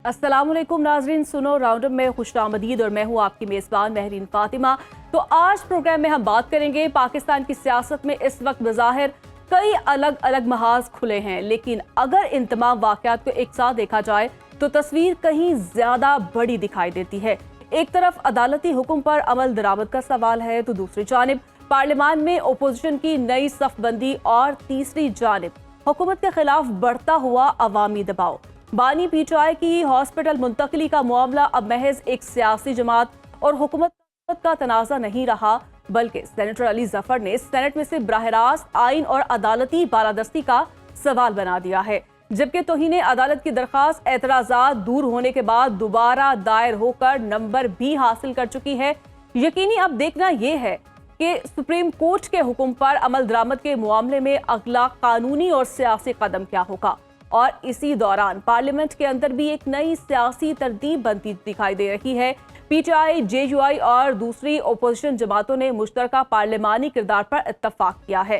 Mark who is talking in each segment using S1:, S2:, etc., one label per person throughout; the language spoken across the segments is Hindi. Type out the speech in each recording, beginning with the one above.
S1: अस्सलामुअलैकुम नाजरीन, सुनो राउंडअप में खुशामदीद और मैं हूँ आपकी मेज़बान महरीन फातिमा। तो आज प्रोग्राम में हम बात करेंगे पाकिस्तान की सियासत में इस वक्त बज़ाहिर कई अलग अलग महाज खुले हैं, लेकिन अगर इन तमाम वाक़यात को एक साथ देखा जाए तो तस्वीर कहीं ज़्यादा बड़ी दिखाई देती है। एक तरफ अदालती हुक्म पर अमल दरामद का सवाल है तो दूसरी जानिब पार्लियामान में अपोजिशन की नई सफबंदी और तीसरी जानिब हुकूमत के खिलाफ बढ़ता हुआ अवामी दबाव। बानी पीटीआई की हॉस्पिटल मुंतकली का मामला अब महज एक सियासी जमात और हुकूमत का तनाज़ा नहीं रहा, बल्कि सेनेटर अली जफर ने सेनेट में से बराह रास्त आइन और अदालती बालादस्ती का सवाल बना दिया है। जबकि तौहीन अदालत की दरखास्त एतराज़ात दूर होने के बाद दोबारा दायर होकर नंबर भी हासिल कर चुकी है। यकीनी अब देखना यह है कि सुप्रीम कोर्ट के हुक्म पर अमल दरामद के मामले में अगला कानूनी और सियासी कदम क्या होगा। और इसी दौरान पार्लियामेंट के अंदर भी एक नई सियासी तरतीब बनती दिखाई दे रही है। पीटीआई, जेयूआई और दूसरी अपोजिशन जमातों ने मुश्तरका पार्लियामानी किरदार पर इत्तफाक किया है।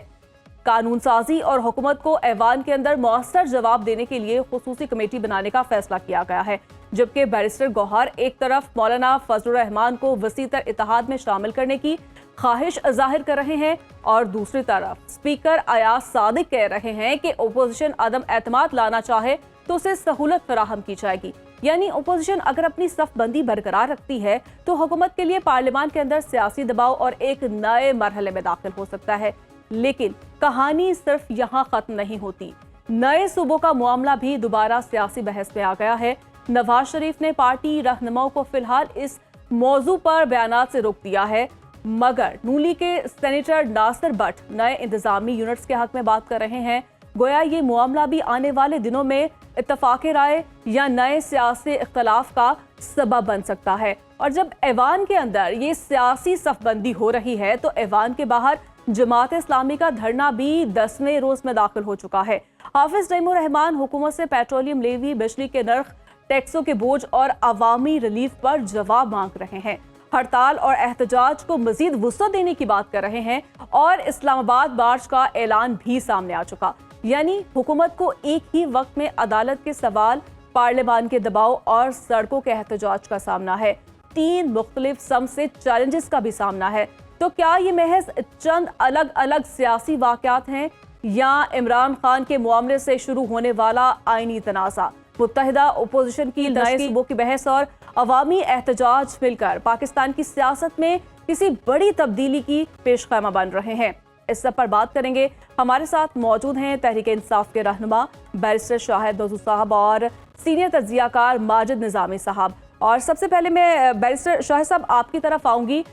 S1: कानून साजी और हुकूमत को ऐवान के अंदर मौसर जवाब देने के लिए खुसूसी कमेटी बनाने का फैसला किया गया है। जबकि बैरिस्टर गौहर एक तरफ मौलाना फजलुर रहमान को वसीतर इत्तेहाद में शामिल करने की ख्वाहिश जाहिर कर रहे हैं और दूसरी तरफ स्पीकर अयाज सादिक कह रहे हैं कि ओपोजिशन अदम एतमाद लाना चाहे तो उसे सहूलत फराहम की जाएगी। यानी ओपोजिशन अगर अपनी सफबंदी बरकरार रखती है तो हुकूमत के लिए पार्लियामान के अंदर सियासी दबाव और एक नए मरहले में दाखिल हो सकता है। लेकिन कहानी सिर्फ यहाँ खत्म नहीं होती। नए सूबों का मामला भी दोबारा सियासी बहस में आ गया है। नवाज शरीफ ने पार्टी रहनुमाओं को फिलहाल इस मौजू पर बयानात से रोक दिया है, मगर नूली के सेनेटर नासिर भट्ट नए इंतजामी यूनिट्स के हक में बात कर रहे हैं। गोया ये मामला भी आने वाले दिनों में इत्तफाक राय या नए सियासी इख्तलाफ का सबब बन सकता है। और जब ऐवान के अंदर ये सियासी सफबंदी हो रही है तो ऐवान के बाहर जमात इस्लामी का धरना भी 10वें रोज में दाखिल हो चुका है। हाफिज तैमूर रहमान हुकूमत से पेट्रोलियम लेवी, बिजली के नर्ख, टैक्सों के बोझ और अवामी रिलीफ पर जवाब मांग रहे हैं। हड़ताल और एहतजाज को मजीद वुसअत देने की बात कर रहे हैं और इस्लामाबाद मार्च का ऐलान भी सामने आ चुका। यानी हुकूमत को एक ही वक्त में अदालत के सवाल, पार्लियामान के दबाव और सड़कों के एहतजाज का सामना है। 3 मुख्तलिफ सम से चैलेंजेस का भी सामना है। तो क्या ये महज चंद अलग अलग सियासी वाकयात हैं या इमरान खान के मामले से शुरू होने वाला आईनी तनाज़ा, मुत्तहिदा अपोजिशन की नए सूबों की बहस और अवामी एहतजाज मिलकर पाकिस्तान की सियासत में किसी बड़ी तब्दीली की पेशखैमा बन रहे हैं? इस सब पर बात करेंगे। हमारे साथ मौजूद हैं तहरीक इंसाफ के रहनुमा बैरिस्टर शाहिद नज़ूर साहब और सीनियर तज्जियाकार माजिद निज़ामी साहब। और सबसे पहले मैं बैरिस्टर शाहिद साहब आपकी तरफ आऊंगी।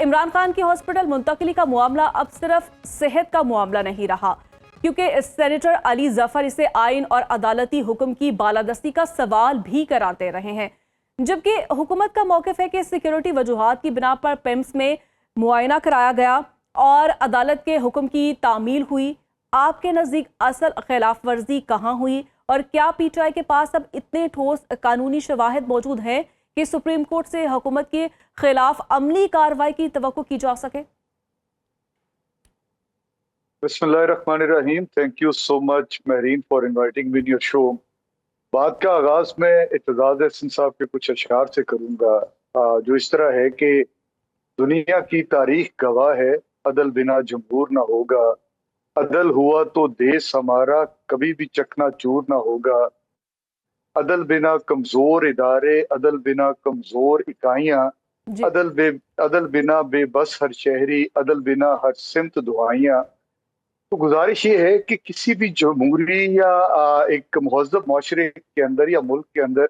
S1: इमरान खान की हॉस्पिटल मुंतकली का मामला अब सिर्फ सेहत का मामला नहीं रहा, क्योंकि सेनेटर अली जफर इसे आइन और अदालती हुक्म की बालादस्ती का सवाल भी करार दे रहे हैं। जबकि हुकूमत का मौक़िफ़ है कि सिक्योरिटी वजूहात की बिना पर पिम्स में मुआयना कराया गया और अदालत के हुक्म की तामील हुई। आपके नज़दीक असल खिलाफ वर्जी कहाँ हुई और क्या पीटीआई के पास अब इतने ठोस कानूनी शवाहिद मौजूद हैं कि सुप्रीम कोर्ट से हुकूमत के खिलाफ अमली कार्रवाई की तवक्को की जा सके?
S2: बिस्मिल्लाहिर्रहमानिर्रहीम। Thank you so much Mehreen for inviting me in your show. बात का आगाज मैं इत्तेज़ाज़ एहसन साहब के कुछ अशआर से करूंगा, जो इस तरह है कि दुनिया की तारीख गवाह है, अदल बिना जमहूर ना होगा, अदल हुआ तो देश हमारा कभी भी चकनाचूर ना होगा, अदल बिना कमजोर इदारे, अदल बिना कमजोर इकाइयां, अदल बिना बेबस हर शहरी, अदल बिना हर सिमत दुआइयां। तो गुजारिश ये है कि किसी भी जमहूरी या एक महज़ब माशरे के अंदर या मुल्क के अंदर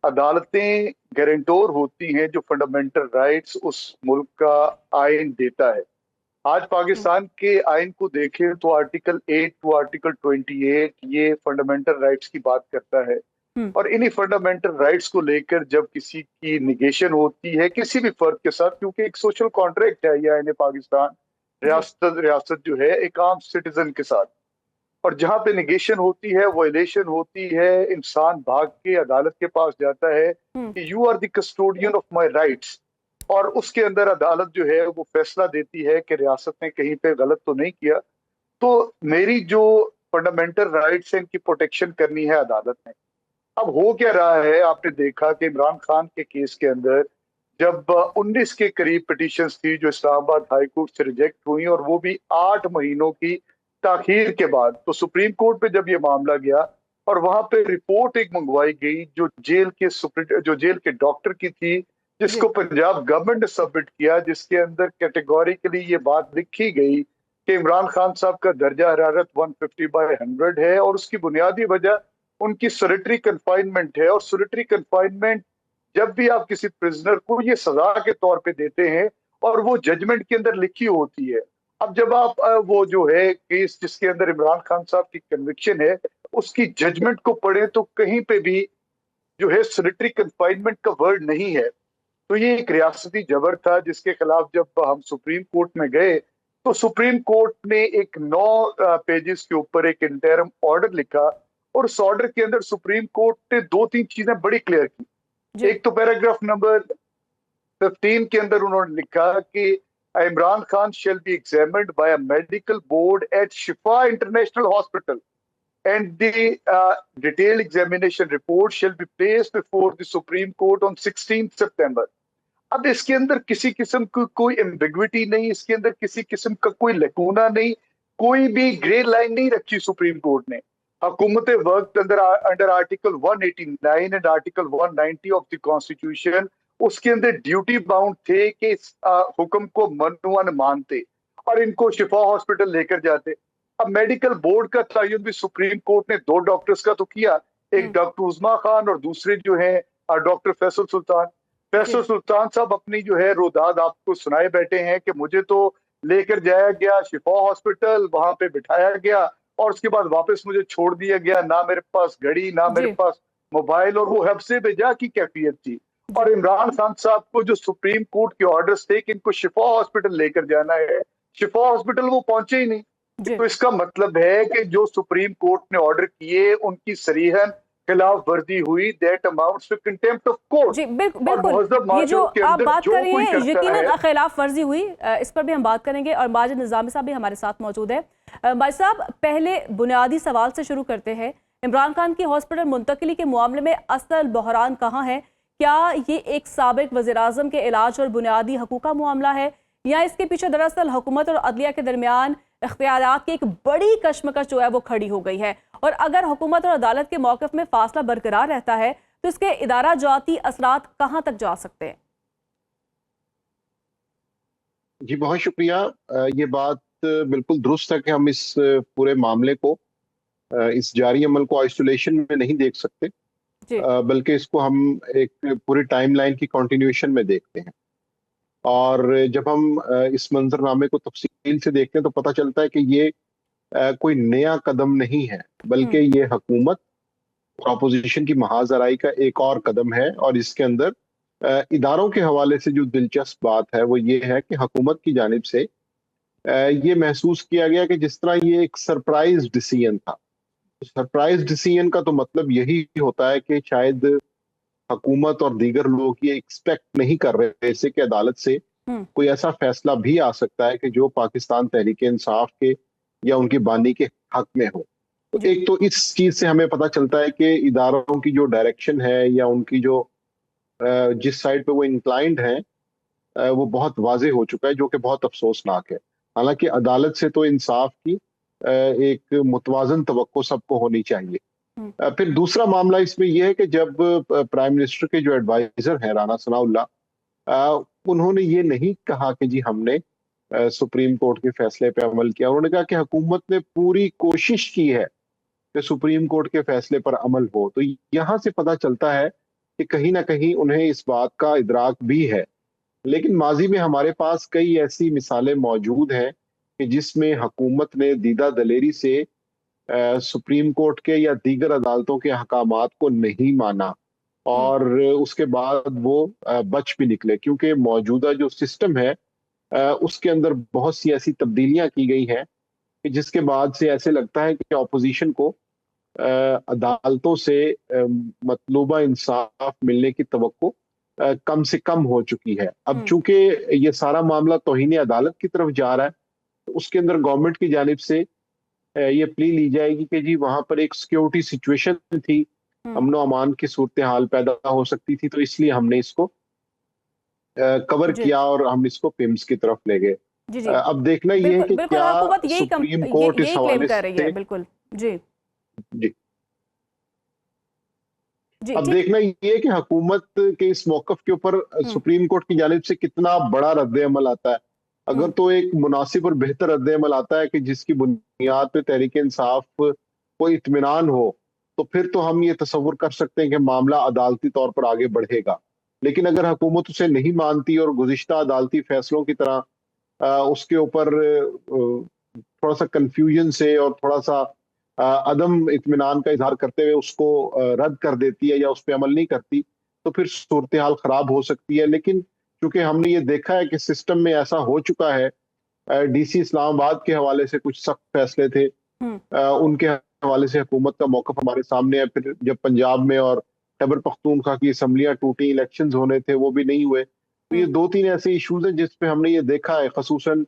S2: अदालतें गारंटर होती हैं जो फंडामेंटल राइट्स उस मुल्क का आइन देता है। आज पाकिस्तान के आइन को देखें तो आर्टिकल 8 टू आर्टिकल 28 ये फंडामेंटल राइट्स की बात करता है। और इन्हीं फंडामेंटल राइट्स को लेकर जब किसी की निगेशन होती है किसी भी फर्द के साथ, क्योंकि एक सोशल कॉन्ट्रैक्ट है यह आइन पाकिस्तान, रियासत जो है एक आम सिटीजन के साथ, और जहां पे निगेशन होती है, वायलेशन होती है, इंसान भाग के अदालत के पास जाता है कि you are the custodian of my rights, और उसके अंदर अदालत जो है वो फैसला देती है कि रियासत ने कहीं पे गलत तो नहीं किया, तो मेरी जो फंडामेंटल राइट्स हैं इनकी प्रोटेक्शन करनी है अदालत ने। अब हो क्या रहा है, आपने देखा कि इमरान खान के केस के अंदर जब 19 के करीब पिटीशंस थी जो इस्लामाबाद हाई कोर्ट से रिजेक्ट हुई, और वो भी 8 महीनों की ताखीर के बाद, तो सुप्रीम कोर्ट पे जब ये मामला गया और वहां पे रिपोर्ट एक मंगवाई गई जो जेल के डॉक्टर की थी,
S1: जी
S2: जिसको पंजाब गवर्नमेंट ने सबमिट किया, जिसके अंदर कैटेगोरिकली ये बात लिखी गई कि इमरान खान साहब का दर्जा हरारत 150/100 है, और उसकी बुनियादी वजह उनकी सोलिटरी कन्फाइनमेंट है। और सोलिटरी कन्फाइनमेंट, जब भी आप किसी प्रिजनर को ये सजा के तौर पे देते हैं और वो जजमेंट के अंदर लिखी होती है। अब जब आप वो जो है केस जिसके अंदर इमरान खान साहब की कन्विक्शन है, उसकी जजमेंट को पढ़ें तो कहीं पे भी जो है सोलिटरी कन्फाइनमेंट का वर्ड नहीं है। तो ये एक रियासती जबर था जिसके खिलाफ जब हम सुप्रीम कोर्ट में गए, तो सुप्रीम कोर्ट ने एक 9 पेजेस के ऊपर एक इंटरम ऑर्डर लिखा, और उस ऑर्डर के अंदर सुप्रीम कोर्ट ने 2-3 चीजें बड़ी क्लियर की।
S1: जी
S2: एक तो पैराग्राफ नंबर 15 के अंदर उन्होंने लिखा कि Imran Khan shall be examined by a medical board at Shifa international hospital, and the detailed examination report shall be placed before the Supreme Court on 16th September। अब इसके अंदर किसी किस्म की कोई एम्बिग्विटी नहीं, इसके अंदर किसी किस्म का कोई लकूना नहीं, कोई भी ग्रे लाइन नहीं रखी सुप्रीम कोर्ट ने। हुकूमत वक्त under article 189 and article 190 of the constitution, उसके अंदर ड्यूटी बाउंड थे कि इस हुक्म को मनुअन मानते और इनको शिफा हॉस्पिटल लेकर जाते। अब मेडिकल बोर्ड का तयन भी सुप्रीम कोर्ट ने 2 डॉक्टर्स का तो किया, एक डॉक्टर उस्मा खान और दूसरे जो है डॉक्टर फैसल सुल्तान।
S1: जी
S2: फैसल सुल्तान साहब अपनी जो है रोदाद आपको सुनाए बैठे हैं कि मुझे तो लेकर जाया गया शिफा हॉस्पिटल, वहां पे बिठाया गया और उसके बाद वापस मुझे छोड़ दिया गया, ना मेरे पास घड़ी ना मेरे
S1: जी
S2: पास मोबाइल, और वो हफ्से बेजा की कैफियत थी।
S1: जी
S2: और इमरान खान साहब को जो सुप्रीम कोर्ट के ऑर्डर्स थे कि इनको शिफा हॉस्पिटल लेकर जाना है, शिफा हॉस्पिटल वो पहुंचे ही नहीं।
S1: जी
S2: तो इसका मतलब है कि जो सुप्रीम कोर्ट ने ऑर्डर किए उनकी सरीहन खिलाफ वर्जी हुई, that amounts to contempt of court.
S1: जी
S2: और
S1: बिल्कुल।
S2: मुहज्जब
S1: ये जो
S2: माशरों के
S1: आप
S2: अंदर
S1: बात
S2: जो
S1: कर रही
S2: कोई
S1: हैं
S2: करता है।
S1: यकीनन खिलाफ वर्जी हुई, इस पर भी हम बात करेंगे और माजिद निजामी साहब भी हमारे साथ मौजूद है। भाई साहब, पहले बुनियादी सवाल से शुरू करते हैं। इमरान खान की हॉस्पिटल मुंतकिली के मामले में असल बहरान कहाँ है? क्या ये एक साबिक वज़ीर-ए-आज़म के इलाज और बुनियादी हकूक़ का मामला है, या इसके पीछे दरअसल हुकूमत और अदलिया के दरमियान इख्तियारात की एक बड़ी कशमकश जो है वो खड़ी हो गई है? और अगर हुकूमत और अदालत के मौक़िफ़ में फासला बरकरार रहता है तो इसके इदारा जाती असरात कहाँ तक जा सकते हैं?
S3: जी, बहुत शुक्रिया। ये बात बिल्कुल दुरुस्त है कि हम इस पूरे मामले को, इस जारी अमल को आइसोलेशन में नहीं देख सकते,
S1: जी
S3: बल्कि इसको हम एक पूरी टाइमलाइन की कंटिन्यूएशन में देखते हैं। और जब हम इस मंजरनामे को तफसील से देखते हैं तो पता चलता है कि ये कोई नया कदम नहीं है, बल्कि ये हुकूमत और अपोजिशन की महाजराई का एक और कदम है। और इसके अंदर इदारों के हवाले से जो दिलचस्प बात है वो ये है कि हुकूमत की जानिब से ये महसूस किया गया कि जिस तरह ये एक सरप्राइज डिसीजन था। सरप्राइज डिसीजन का तो मतलब यही होता है कि शायद हुकूमत और दीगर लोग ये एक्सपेक्ट नहीं कर रहे थे कि अदालत से कोई ऐसा फैसला भी आ सकता है कि जो पाकिस्तान तहरीक इंसाफ के या उनकी बानी के हक में हो। तो
S1: जी
S3: एक तो इस चीज से हमें पता चलता है कि इदारों की जो डायरेक्शन है या उनकी जो जिस साइड पे वो इंक्लाइंड हैं, वो बहुत वाजे हो चुका है, जो कि बहुत अफसोसनाक है। हालांकि अदालत से तो इंसाफ की एक मुतवाजन तवक्को सबको होनी चाहिए। फिर दूसरा मामला इसमें यह है कि जब प्राइम मिनिस्टर के जो एडवाइजर हैं राना सनाउल्लाह, उन्होंने ये नहीं कहा कि जी हमने सुप्रीम कोर्ट के फैसले पे अमल किया। उन्होंने कहा कि हुकूमत ने पूरी कोशिश की है कि सुप्रीम कोर्ट के फैसले पर अमल हो। तो यहाँ से पता चलता है कि कहीं ना कहीं उन्हें इस बात का इदराक भी है। लेकिन माजी में हमारे पास कई ऐसी मिसालें मौजूद हैं कि जिसमें हुकूमत ने दीदा दलेरी से सुप्रीम कोर्ट के या दीगर अदालतों के अहकामात को नहीं माना, और उसके बाद वो बच भी निकले, क्योंकि मौजूदा जो सिस्टम है उसके अंदर बहुत सी ऐसी तब्दीलियां की गई हैं कि जिसके बाद से ऐसे लगता है कि अपोजिशन को अदालतों से मतलूबा इंसाफ मिलने की तवक्को कम से कम हो चुकी है। अब चूंकि ये सारा मामला तौहीन अदालत की तरफ जा रहा है, तो उसके अंदर गवर्नमेंट की जानिब से ये प्ली ली जाएगी कि जी वहां पर एक सिक्योरिटी सिचुएशन थी अमनो अमान की सूरत हाल पैदा हो सकती थी, तो इसलिए हमने इसको कवर
S1: जी
S3: किया और हम इसको पिम्स की तरफ ले गए।
S1: जी जी।
S3: अब देखना ये है
S1: बिल्कुल
S3: कि
S1: बिल्कुल,
S3: क्या
S1: हुकूमत
S3: सुप्रीम कोर्ट इस
S1: यही क्लेम
S3: हवाले
S1: कर रही है,
S3: से।
S1: बिल्कुल। जी
S3: जी।
S1: जी
S3: अब
S1: ठीक।
S3: देखना ये है कि हुकूमत के इस मौकफ के ऊपर
S1: हम्म
S3: सुप्रीम कोर्ट की जानिब से कितना बड़ा रद्द अमल आता है। अगर
S1: हम्म
S3: तो एक मुनासिब और बेहतर रद्द अमल आता है कि जिसकी बुनियाद पे तहरीक इंसाफ को इत्मीनान हो, तो फिर तो हम ये तस्वुर कर सकते हैं कि मामला अदालती तौर पर आगे बढ़ेगा। लेकिन अगर हुकूमत उसे नहीं मानती और गुज़िश्ता अदालती फैसलों की तरह उसके ऊपर थोड़ा सा कंफ्यूजन से और थोड़ा सा अदम इत्मीनान का इजहार करते हुए उसको रद्द कर देती है या उस पर अमल नहीं करती, तो फिर सूरत हाल खराब हो सकती है। लेकिन चूंकि हमने ये देखा है कि सिस्टम में ऐसा हो चुका है, डीसी इस्लामाबाद के हवाले से कुछ सख्त फैसले थे,
S1: हम्म
S3: उनके हवाले से हुकूमत का मौकफ हमारे सामने है। फिर जब पंजाब में और खैबर पख्तूनख्वा की असम्बलियां टूटी, इलेक्शंस होने थे वो भी नहीं हुए, तो ये
S1: हम्म।
S3: दो तीन ऐसे इशूज हैं जिस पे हमने ये देखा है, खसूसन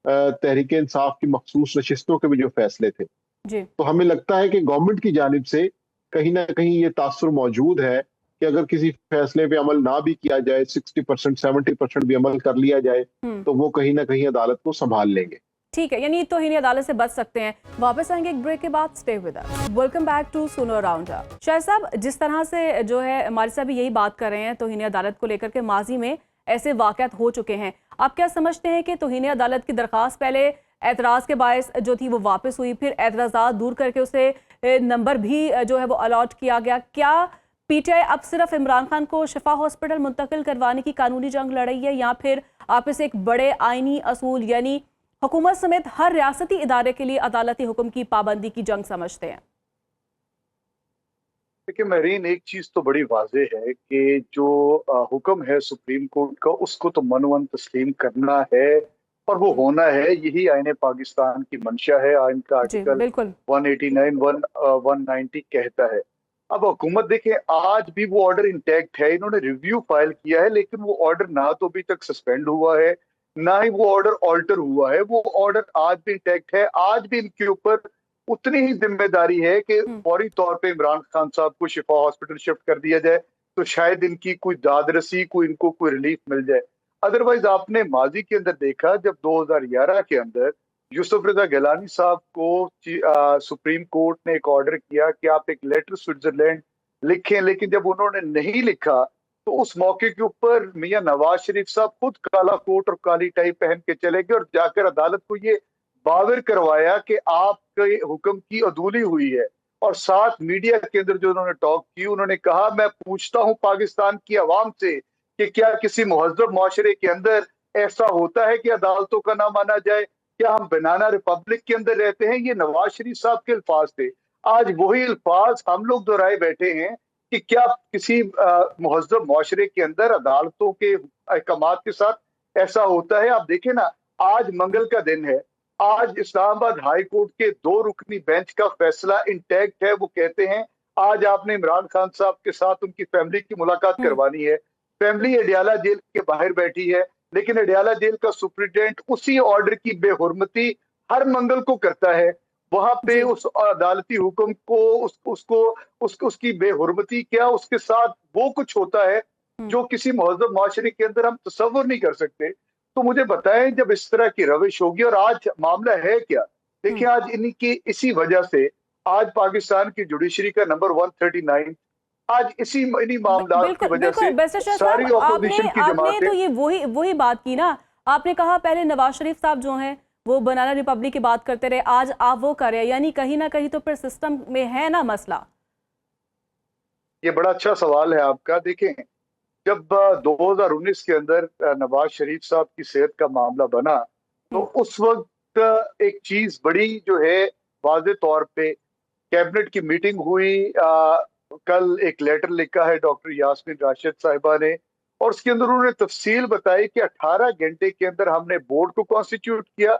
S3: तहरीक इंसाफ की मखसूस नशिस्तों के भी जो फैसले थे।
S1: जी
S3: तो हमें लगता है कि गवर्नमेंट की जानिब से कहीं ना कहीं ये तासुर मौजूद है कि अगर किसी फैसले पे अमल ना भी किया जाए, 60% 70% भी अमल कर लिया जाए,
S1: हम्म।
S3: तो वो कहीं ना कहीं अदालत को संभाल लेंगे।
S1: ठीक है, यानी तौहीनी अदालत से बच सकते हैं। वापस आएंगे एक ब्रेक के बाद, stay with us. Welcome back to सुनो राउंडअप। शाह साहब, जिस तरह से जो है हमारे साहब भी यही बात कर रहे हैं तौहीनी अदालत को लेकर के, माजी में ऐसे वाक़यात हो चुके हैं। आप क्या समझते हैं कि तौहीनी अदालत की दरख्वास्त पहले एतराज़ के बायस जो थी वो वापस हुई, फिर एतराज़ात दूर करके उसे नंबर भी जो है वो अलॉट किया गया। क्या पीटीआई अब सिर्फ इमरान खान को शिफा हॉस्पिटल मुंतकिल करवाने की कानूनी जंग लड़ रही है, या फिर आप इसे एक बड़े आइनी असूल यानी हुकूमत समेत हर रियासती इदारे के लिए अदालती हुक्म की पाबंदी की जंग समझते हैं?
S2: देखिए महरीन, एक चीज तो बड़ी वाजे है कि जो हुक्म है सुप्रीम कोर्ट का उसको तो मनवन तस्लीम करना है और वो होना है। यही आईने पाकिस्तान की मंशा है। आइन का
S1: जी
S2: आर्टिकल
S1: बिल्कुल।
S2: 189 190 कहता है। अब हुकूमत देखें, आज भी वो ऑर्डर इंटैक्ट है। इन्होंने रिव्यू फाइल किया है, लेकिन वो ऑर्डर ना तो अभी तक सस्पेंड हुआ है, ना ही वो ऑर्डर ऑल्टर हुआ है। वो ऑर्डर आज भी इंटैक्ट है। आज भी इनके ऊपर उतनी ही जिम्मेदारी है कि फौरी तौर पे इमरान खान साहब को शिफा हॉस्पिटल शिफ्ट कर दिया जाए, तो शायद इनकी कोई दादरसी, कोई इनको कोई रिलीफ मिल जाए। अदरवाइज आपने माजी के अंदर देखा, जब 2011 के अंदर यूसुफ रजा गिलानी साहब को सुप्रीम कोर्ट ने एक ऑर्डर किया कि आप एक लेटर स्विट्जरलैंड लिखें, लेकिन जब उन्होंने नहीं लिखा तो उस मौके के ऊपर मियां नवाज शरीफ साहब खुद काला कोट और काली टाई पहन के चले गए और जाकर अदालत को ये बावर करवाया कि आपके हुक्म की अदूली हुई है। और साथ मीडिया के अंदर जो उन्होंने टॉक की, उन्होंने कहा, मैं पूछता हूं पाकिस्तान की आवाम से कि क्या किसी मुहज़्ज़ब मुआशरे के अंदर ऐसा होता है कि अदालतों का ना माना जाए? क्या हम बनाना रिपब्लिक के अंदर रहते हैं? ये नवाज शरीफ साहब के अल्फाज थे। आज वही अल्फाज हम लोग दोहराए बैठे हैं कि क्या किसी मुहज़्ज़ब मुआशरे के अंदर अदालतों के अहकामात के साथ ऐसा होता है? आप देखें ना, आज मंगल का दिन है। आज इस्लामाबाद हाई कोर्ट के 2 रुकनी बेंच का फैसला इंटैक्ट है। वो कहते हैं आज आपने इमरान खान साहब के साथ उनकी फैमिली की मुलाकात करवानी है। फैमिली अडियाला जेल के बाहर बैठी है, लेकिन अडियाला जेल का सुप्रिटेंडेंट उसी ऑर्डर की बेहुरमती हर मंगल को करता है। वहां पे
S1: जी
S2: उस अदालती हुक्म को उसकी बेहुरमती क्या, उसके साथ वो कुछ होता है जो किसी मुहज़्ज़ब मुआशरे के अंदर हम तसव्वुर नहीं कर सकते। तो मुझे बताएं, जब इस तरह की रविश होगी, और आज मामला है क्या? देखिए, आज इनकी इसी वजह से आज पाकिस्तान की जुडिशरी का नंबर 139, आज इन्हीं मामलात की
S1: बिल्कुल
S2: वजह
S1: बिल्कुल।
S2: से
S1: वैसे शाह
S2: सारी
S1: साहब,
S2: ऑपोजिशन
S1: आपने
S2: की
S1: आपने
S2: जमातें।
S1: तो ये वही वही बात की ना। आपने कहा पहले नवाज शरीफ साहब जो हैं वो बनाना रिपब्लिक की बात करते रहे, आज आप वो कर रहे हैं, यानी कहीं ना कहीं तो फिर सिस्टम में है ना मसला।
S2: ये बड़ा अच्छा सवाल है आपका। देखें, जब 2019 के अंदर नवाज शरीफ साहब की सेहत का मामला बना, तो
S1: हम्म
S2: उस वक्त एक चीज बड़ी जो है वाज़े तौर पे कैबिनेट की मीटिंग हुई। कल एक लेटर लिखा है डॉक्टर यास्मीन राशिद साहिबा ने, और उसके अंदर उन्होंने तफसील बताई कि 18 घंटे के अंदर हमने बोर्ड को कॉन्स्टिट्यूट किया।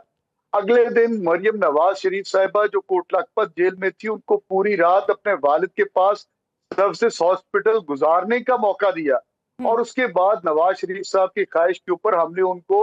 S2: अगले दिन मरियम नवाज शरीफ साहिबा जो कोट लखपत जेल में थी, उनको पूरी रात अपने वालिद के पास सर्विसेज हॉस्पिटल गुजारने का मौका दिया।
S1: हम्म
S2: और उसके बाद नवाज शरीफ साहब की ख्वाहिश के ऊपर हमने उनको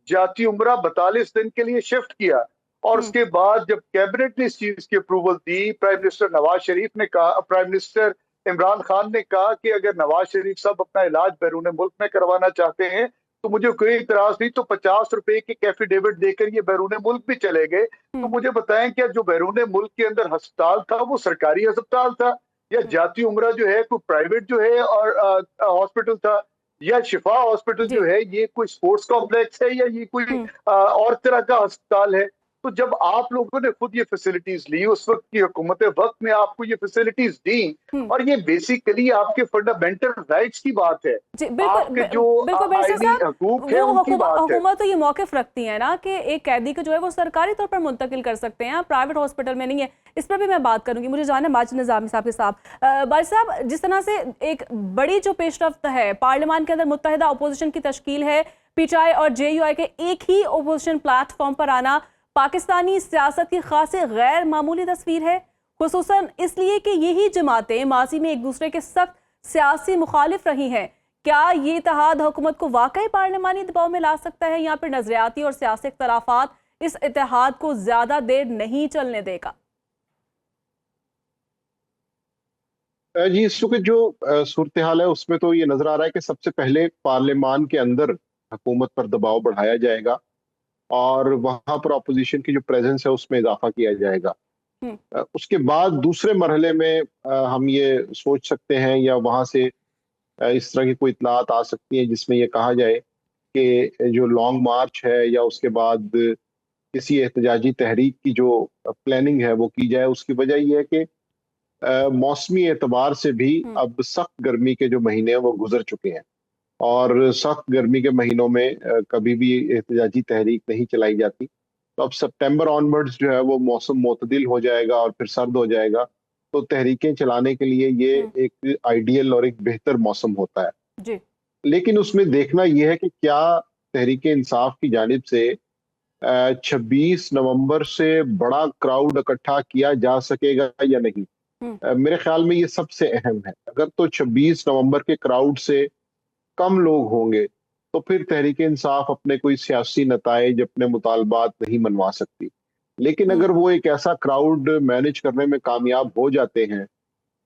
S2: जाती उम्रा 42 दिन के लिए शिफ्ट किया। और
S1: हम्म
S2: उसके बाद जब कैबिनेट ने इस चीज की अप्रूवल दी, प्राइम मिनिस्टर नवाज शरीफ ने कहा, प्राइम मिनिस्टर इमरान खान ने कहा कि अगर नवाज शरीफ साहब अपना इलाज बैरून मुल्क में करवाना चाहते हैं तो मुझे कोई इतराज नहीं, तो 50 रुपए के एफिडेविट देकर ये बैरून मुल्क भी चले गए। तो मुझे बताएं, क्या जो बैरून मुल्क के अंदर अस्पताल था वो सरकारी अस्पताल था, या जाती उम्रा जो है कोई प्राइवेट जो है और हॉस्पिटल था, या शिफा हॉस्पिटल
S1: जी।
S2: जो है ये कोई स्पोर्ट्स कॉम्प्लेक्स है, या ये कोई और तरह का अस्पताल है? तो जब आप लोगों ने खुद ये फैसिलिटीज ली, उस वक्त की हुकूमत वक्त ने आपको ये फैसिलिटीज दी, और ये बेसिकली आपके फंडामेंटल राइट्स की बात है,
S1: जी बिल्कुल
S2: आपके जो
S1: बिल्कुल बैरिस्टर
S2: आईनी
S1: साहब,
S2: हकूक है
S1: वो
S2: उनकी बात है।
S1: हुकूमत तो ये मौक़िफ़ रखती है ना कि एक कैदी को जो है वो सरकारी तौर पर मुंतकिल कर सकते हैं, प्राइवेट हॉस्पिटल में नहीं है। इस पर भी मैं बात करूंगी। मुझे जानना है माजिद निज़ामी साहब के साथ, बारिश साहब, जिस तरह से एक बड़ी जो पेशरफ्त है पार्लियामान के अंदर मुत्तहिदा अपोजिशन की तश्कील है, पीटीआई और जेयूआई के एक ही अपोजिशन प्लेटफॉर्म पर आना पाकिस्तानी सियासत की खासी गैर मामूली तस्वीर है, खुसूसन इसलिए कि यही जमातें माजी में एक दूसरे के सख्त सियासी मुखालिफ रही हैं। क्या ये इत्तेहाद हुकूमत को वाकई पार्लियामानी दबाव में ला सकता है, या फिर नजरियाती और सियासी इख्तलाफात इस इत्तेहाद को ज्यादा देर नहीं चलने देगा?
S3: जी, इस वक्त जो सूरत हाल है उसमें तो ये नजर आ रहा है कि सबसे पहले पार्लियामान के अंदर हुकूमत पर दबाव बढ़ाया जाएगा और वहां पर अपोजिशन की जो प्रेजेंस है उसमें इजाफा किया जाएगा। उसके बाद दूसरे मरहले में हम ये सोच सकते हैं या वहां से इस तरह की कोई इतलात आ सकती है जिसमें ये कहा जाए कि जो लॉन्ग मार्च है या उसके बाद किसी एहतजाजी तहरीक की जो प्लानिंग है वो की जाए। उसकी वजह यह है कि मौसमी एतबार से भी अब सख्त गर्मी के जो महीने हैं वो गुजर चुके हैं और सख्त गर्मी के महीनों में कभी भी एहतजाजी तहरीक नहीं चलाई जाती। तो अब सितंबर ऑनवर्ड्स जो है वो मौसम मोतदिल हो जाएगा और फिर सर्द हो जाएगा, तो तहरीकें चलाने के लिए ये एक आइडियल और एक बेहतर मौसम होता है।
S1: जी।
S3: लेकिन उसमें देखना यह है कि क्या तहरीक इंसाफ की जानिब से 26 नवंबर से बड़ा क्राउड इकट्ठा किया जा सकेगा या नहीं। मेरे ख्याल में ये सबसे अहम है। अगर तो 26 नवंबर के क्राउड से कम लोग होंगे तो फिर तहरीक इंसाफ अपने कोई सियासी नताइज, अपने मुतालबात नहीं मनवा सकती। लेकिन अगर वो एक ऐसा क्राउड मैनेज करने में कामयाब हो जाते हैं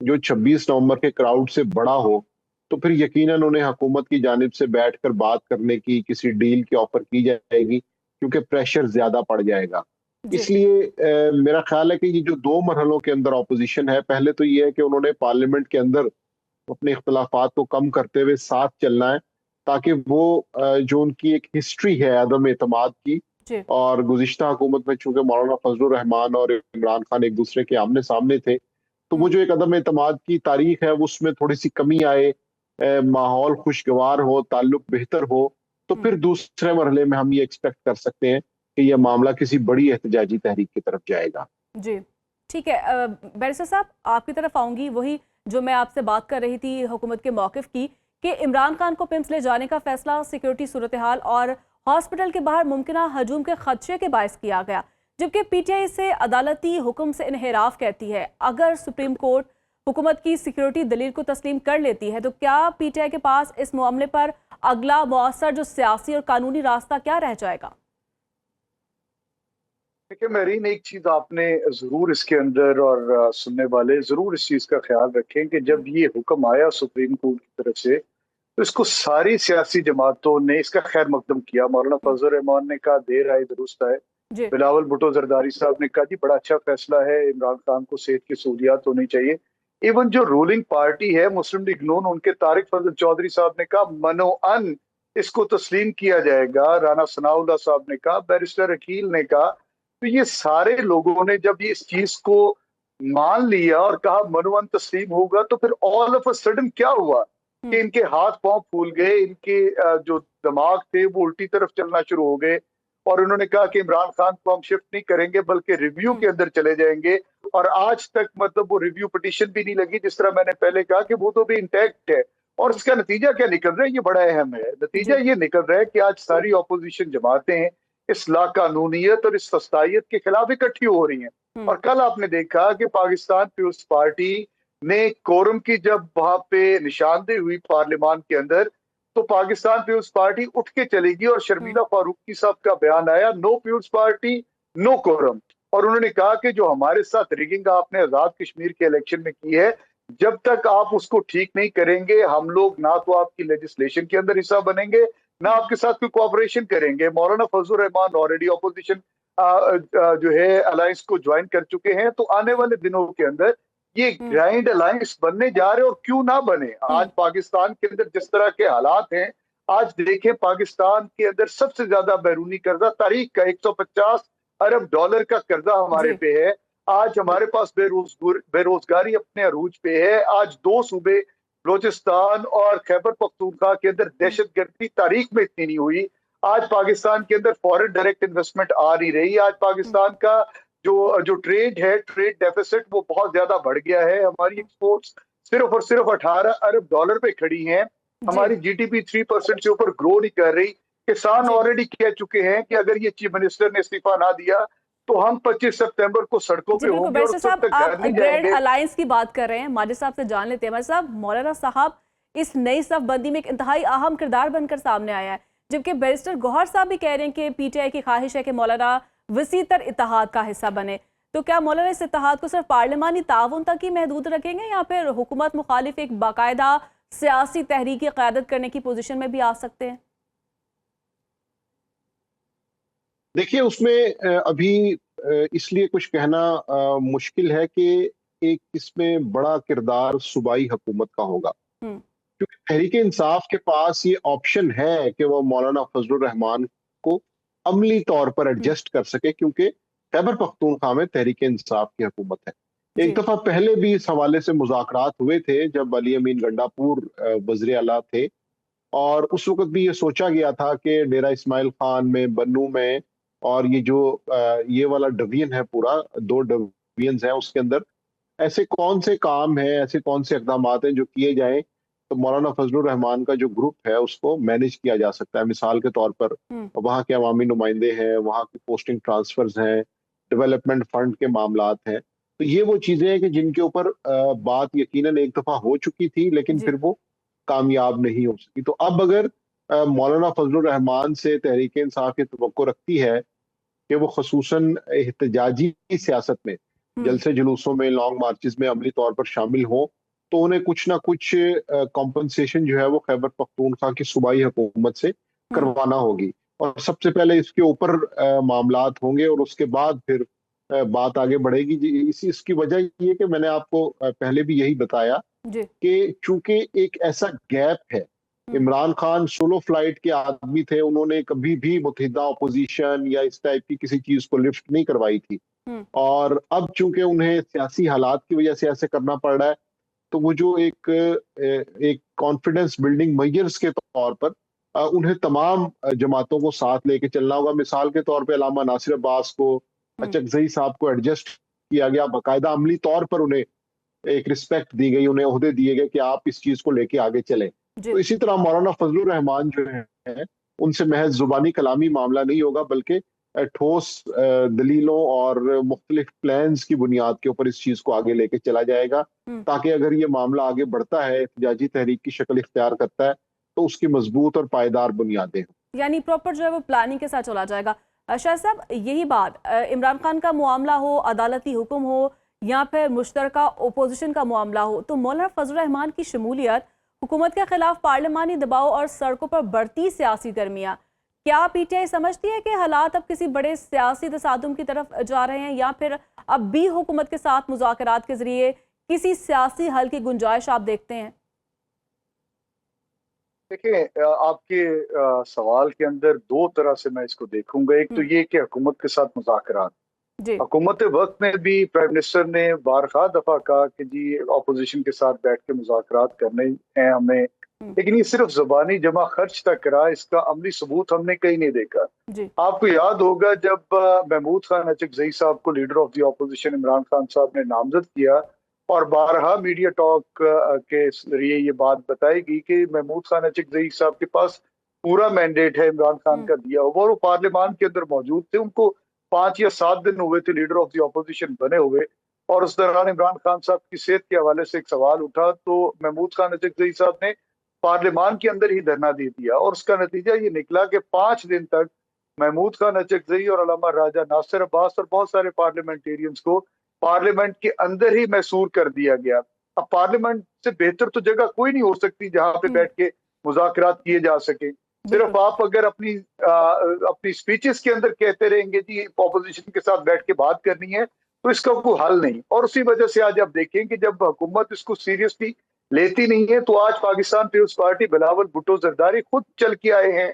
S3: जो 26 नवंबर के क्राउड से बड़ा हो, तो फिर यकीनन उन्हें हुकूमत की जानिब से बैठकर बात करने की, किसी डील की ऑफर की जाएगी, क्योंकि प्रेशर ज्यादा पड़ जाएगा। इसलिए मेरा ख्याल है कि ये जो दो मरहलों के अंदर ऑपोजिशन है, पहले तो ये है कि उन्होंने पार्लियामेंट के अंदर अपने इख्तलाफात को कम करते हुए साथ चलना है, ताकि वो जो उनकी एक हिस्ट्री है अदम एतमाद की, और गुज़िश्ता हुकूमत में चूंकि मौलाना फजलुर रहमान और इमरान खान एक दूसरे के आमने सामने थे, तो वो जो एक अदम एतमाद की तारीख है उसमें थोड़ी सी कमी आए, माहौल खुशगवार हो, ताल्लुक बेहतर हो, तो फिर दूसरे मरहले में हम ये एक्सपेक्ट कर सकते हैं कि यह मामला किसी बड़ी एहतजाजी तहरीक की तरफ जाएगा।
S1: जी ठीक है। बैरिस्टर साहब, आपकी तरफ आऊंगी। वही जो मैं आपसे बात कर रही थी हुकूमत के मौक़िफ़ की, कि इमरान खान को पिम्स ले जाने का फैसला सिक्योरिटी सूरत हाल और हॉस्पिटल के बाहर मुमकिन हजूम के खदशे के बायस किया गया, जबकि पीटीआई से अदालती हुक्म से इन्हिराफ कहती है। अगर सुप्रीम कोर्ट हुकूमत की सिक्योरिटी दलील को तस्लीम कर लेती है, तो क्या पीटीआई के पास इस मामले पर अगला मौसर जो सियासी और कानूनी रास्ता क्या रह जाएगा?
S2: देखिए मेरीन, एक चीज आपने जरूर इसके अंदर, और सुनने वाले जरूर इस चीज का ख्याल रखें कि जब ये हुक्म आया सुप्रीम कोर्ट की तरफ से, तो इसको सारी सियासी जमातों ने इसका खैर मकदम किया। मौलाना फजल रहमान ने कहा देर आए दुरुस्त आए, बिलावल भुट्टो जरदारी साहब ने कहा जी बड़ा अच्छा फैसला है, इमरान खान को सेहत की सहूलियात होनी चाहिए। इवन जो रूलिंग पार्टी है मुस्लिम लीग नून, उनके तारिक फजल चौधरी साहब ने कहा मनोअन इसको तस्लीम किया जाएगा। राना सनाउल्लाह साहब ने कहा, बैरिस्टर अकील ने कहा। तो ये सारे लोगों ने जब ये इस चीज को मान लिया और कहा मनोअन तस्लीम होगा, तो फिर ऑल ऑफ अ सडन क्या हुआ कि इनके हाथ पांव फूल गए, इनके जो दिमाग थे वो उल्टी तरफ चलना शुरू हो गए, और उन्होंने कहा कि इमरान खान को हम शिफ्ट नहीं करेंगे बल्कि रिव्यू के अंदर चले जाएंगे। और आज तक मतलब वो रिव्यू पिटीशन भी नहीं लगी, जिस तरह मैंने पहले कहा कि वो तो भी इंटैक्ट है। और इसका नतीजा क्या निकल रहा है, ये बड़ा अहम है। नतीजा ये निकल रहा है कि आज सारी ऑपोजिशन जमातें इस लाकानूनियत और इस सस्तायत के खिलाफ इकट्ठी हो रही हैं। और कल आपने देखा कि पाकिस्तान पीपुल्स पार्टी ने कोरम की जब वहां पे निशानदेही हुई पार्लियामान के अंदर, तो पाकिस्तान पीपुल्स पार्टी उठ के चलेगी और शर्मिला फारूकी साहब का बयान आया, no peoples party no quorum. और उन्होंने कहा कि जो हमारे साथ रिगिंग आपने आजाद कश्मीर के इलेक्शन में की है, जब तक आप उसको ठीक नहीं करेंगे, हम लोग ना तो आपकी लेजिस्लेशन के अंदर हिस्सा बनेंगे, ना आपके साथ कोई कोऑपरेशन करेंगे। मौलाना फजलुर रहमान ऑलरेडी ऑपोजिशन जो है अलायंस को ज्वाइन कर चुके हैं, तो आने वाले दिनों के अंदर ये ग्राइंड अलायंस बनने जा रहे हैं, और क्यों ना बने। आज पाकिस्तान के अंदर जिस तरह के हालात हैं, आज देखें पाकिस्तान के अंदर सबसे ज्यादा बैरूनी कर्जा तारीख का 150 अरब डॉलर का कर्जा हमारे पे है। आज हमारे पास बेरोजगारी अपने अरूज पे है। आज दो सूबे बलोचिस्तान और खैबर पख्तूनख्वा के अंदर दहशतगर्दी तारीख में इतनी नहीं हुई। आज पाकिस्तान के अंदर फॉरेन डायरेक्ट इन्वेस्टमेंट आ नहीं रही। आज पाकिस्तान का जो ट्रेड है, ट्रेड डेफिसिट, वो बहुत ज्यादा बढ़ गया है। हमारी एक्सपोर्ट्स सिर्फ और सिर्फ 18 अरब डॉलर पे खड़ी हैं। हमारी जीडीपी 3% से ऊपर ग्रो नहीं कर रही। किसान ऑलरेडी कह चुके हैं कि अगर ये चीफ मिनिस्टर ने इस्तीफा ना दिया तो हम 25 सितंबर को सड़कों पे होंगे और
S1: साहब,
S2: तक
S1: आप
S2: घर नहीं
S1: ग्रैंड
S2: जाएंगे।
S1: अलायंस की बात कर रहे हैं, माजिद साहब से जान लेते हैं। माजिद साहब, मौलाना साहब इस नई सफबंदी में एक इंतहाई अहम किरदार बनकर सामने आया है, जबकि बैरिस्टर गौहर साहब भी कह रहे हैं कि पीटीआई की ख्वाहिश है कि मौलाना वसीतर इत्तेहाद का हिस्सा बने। तो क्या मौलाना इस इत्तेहाद को सिर्फ पार्लिमानी ताउन तक ही महदूद रखेंगे, या फिर हुकूमत मुखालिफ एक बाकायदा सियासी तहरीक की क़यादत करने की पोजीशन में भी आ सकते हैं?
S3: देखिए, उसमें अभी इसलिए कुछ कहना मुश्किल है कि एक इसमें बड़ा किरदार सूबाई हुकूमत का होगा, क्योंकि तहरीक इंसाफ के पास ये ऑप्शन है कि वो मौलाना फजलुर रहमान को अमली तौर पर एडजस्ट कर सके, क्योंकि खैबर पख्तूनख्वा में तहरीक इंसाफ की हुकूमत है। एक दफा पहले भी इस हवाले से मुज़ाकरात हुए थे जब अली अमीन गंडापुर वज़ीर आला थे, और उस वक्त भी ये सोचा गया था कि डेरा इस्माइल खान में, बन्नू में, और ये जो ये वाला डिवीजन है, पूरा 2 डिवीजन है, उसके अंदर ऐसे कौन से काम हैं, ऐसे कौन से इकदाम हैं जो किए जाएं तो मौलाना फजलुर रहमान का जो ग्रुप है उसको मैनेज किया जा सकता है। मिसाल के तौर पर वहाँ के अवामी नुमाइंदे हैं, वहाँ की पोस्टिंग ट्रांसफर्स हैं, डेवलपमेंट फंड के मामलात हैं। तो ये वो चीजें हैं कि जिनके ऊपर बात यकीनन एक दफा हो चुकी थी, लेकिन फिर वो कामयाब नहीं हो सकी। तो अब अगर मौलाना फजलुर रहमान से तहरीक इंसाफ ये तवक्को रखती है कि वो खसूसन एहतजाजी सियासत में, जलसे जुलूसों में, लॉन्ग मार्चेस में अमली तौर पर शामिल हो, तो उन्हें कुछ ना कुछ कॉम्पनसेशन जो है वो खैबर पख्तूनख्वा की सूबाई हुकूमत से करवाना होगी। और सबसे पहले इसके ऊपर मामलात होंगे और उसके बाद फिर बात आगे बढ़ेगी। इसकी वजह ये कि मैंने आपको पहले भी यही बताया कि चूंकि एक ऐसा गैप है, इमरान खान सोलो फ्लाइट के आदमी थे, उन्होंने कभी भी मुत्तहिदा अपोजिशन या इस टाइप की किसी चीज को लिफ्ट नहीं करवाई थी, और अब चूंकि उन्हें सियासी हालात की वजह से ऐसे करना पड़ रहा है, तो वो जो एक कॉन्फिडेंस बिल्डिंग मेजर्स के तौर पर उन्हें तमाम जमातों को साथ लेके चलना होगा। मिसाल के तौर पे अल्लामा नासिर अब्बास को, अचकजई साहब को एडजस्ट किया गया, बाकायदा अमली तौर पर उन्हें एक रिस्पेक्ट दी गई, उन्हें ओहदे दिए गए कि आप इस चीज को लेके आगे चलें। तो इसी तरह मौलाना फजलुर रहमान जो है, उनसे महज जुबानी कलामी मामला नहीं होगा, बल्कि ठोस दलीलों और मुख्तलिफ प्लान्स की बुनियाद के ऊपर इस चीज को आगे लेके चला जाएगा, ताकि अगर ये मामला आगे बढ़ता है, एहतजाजी तहरीक की शक्ल इख्तियार करता है, तो उसकी मजबूत और पायदार बुनियादें हों।
S1: यानी प्रॉपर जो है वो प्लानिंग के साथ चला जाएगा। शाह साहब, यही बात इमरान खान का मामला हो, अदालती हुक्म हो, या फिर मुश्तरका ओपोजिशन का मामला हो, तो मौलाना फजलुर रहमान की शमूलियत, हुकूमत के खिलाफ पार्लिमानी दबाव और सड़कों पर बढ़ती सियासी गर्मियाँ, क्या पीटीआई समझती है कि हालात अब किसी बड़े सियासी तसादुम की तरफ जा रहे हैं, या फिर अब भी हुकूमत के साथ मुज़ाकरात के जरिए किसी सियासी हल की गुंजाइश आप देखते हैं?
S2: देखिए, आपके सवाल के अंदर दो तरह से मैं इसको देखूंगा। एक तो ये कि हुकूमत के साथ मुज़ाकरात, हुकूमत वक्त में भी प्राइम मिनिस्टर ने बारहा दफा कहा कि जी ऑपोजिशन के साथ बैठ के मुज़ाकरात करने हैं हमें, लेकिन ये सिर्फ ज़बानी जमा खर्च तक रहा, इसका अमली सबूत हमने कहीं नहीं देखा। आपको याद होगा जब महमूद खान अचकजई साहब को leader of the opposition Imran Khan साहब ने नामजद किया, और बारहा मीडिया टॉक के जरिए ये बात बताएगी कि महमूद खान अचकजई साहब के पास पूरा मैंडेट है इमरान खान का दिया हुआ, और वो पार्लियामान के अंदर मौजूद थे। उनको 5 या 7 दिन हुए थे लीडर ऑफ द ऑपोजिशन बने हुए, और उस दौरान इमरान खान साहब की सेहत के हवाले से एक सवाल उठा, तो महमूद खान अचकजई साहब ने पार्लियामान के अंदर ही धरना दे दिया, और उसका नतीजा ये निकला कि 5 दिन तक महमूद खान अचकजई और अल्लामा राजा नासिर अब्बास और बहुत सारे पार्लियामेंटेरियंस को पार्लियामेंट के अंदर ही मैसूर कर दिया गया। अब पार्लियामेंट से बेहतर तो जगह कोई नहीं हो सकती जहां पे बैठ के मुज़ाकरात किए जा सके। सिर्फ आप अगर अपनी स्पीचेस के अंदर कहते रहेंगे जी ऑपोजिशन के साथ बैठ के बात करनी है, तो इसका कोई हल नहीं। और उसी वजह से आज आप देखें कि जब हुकूमत इसको सीरियसली लेती नहीं है, तो आज पाकिस्तान पीपल्स पार्टी बिलावल भुट्टो जरदारी खुद चल के आए हैं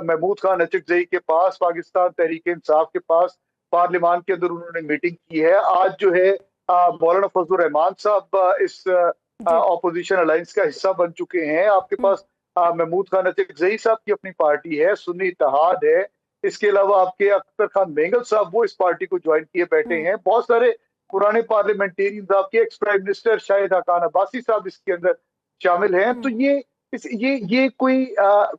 S2: महमूद खान अचकजई के पास, पाकिस्तान तहरीक इंसाफ के पास, पार्लियामान के अंदर उन्होंने मीटिंग की है। आज जो है मौलाना फजलुर रहमान साहब इस ऑपोजिशन अलायंस का हिस्सा बन चुके हैं। आपके पास महमूद खान अचकजई साहब की अपनी पार्टी है, सुन्नी इत्तेहाद है। इसके अलावा आपके अख्तर खान मेंगल साहब वो इस पार्टी को ज्वाइन किए बैठे हैं। बहुत सारे पुराने पार्लियामेंटेरियन, आपके ex prime minister Shahid Khan Abbasi साहब इसके अंदर शामिल हैं। तो ये कोई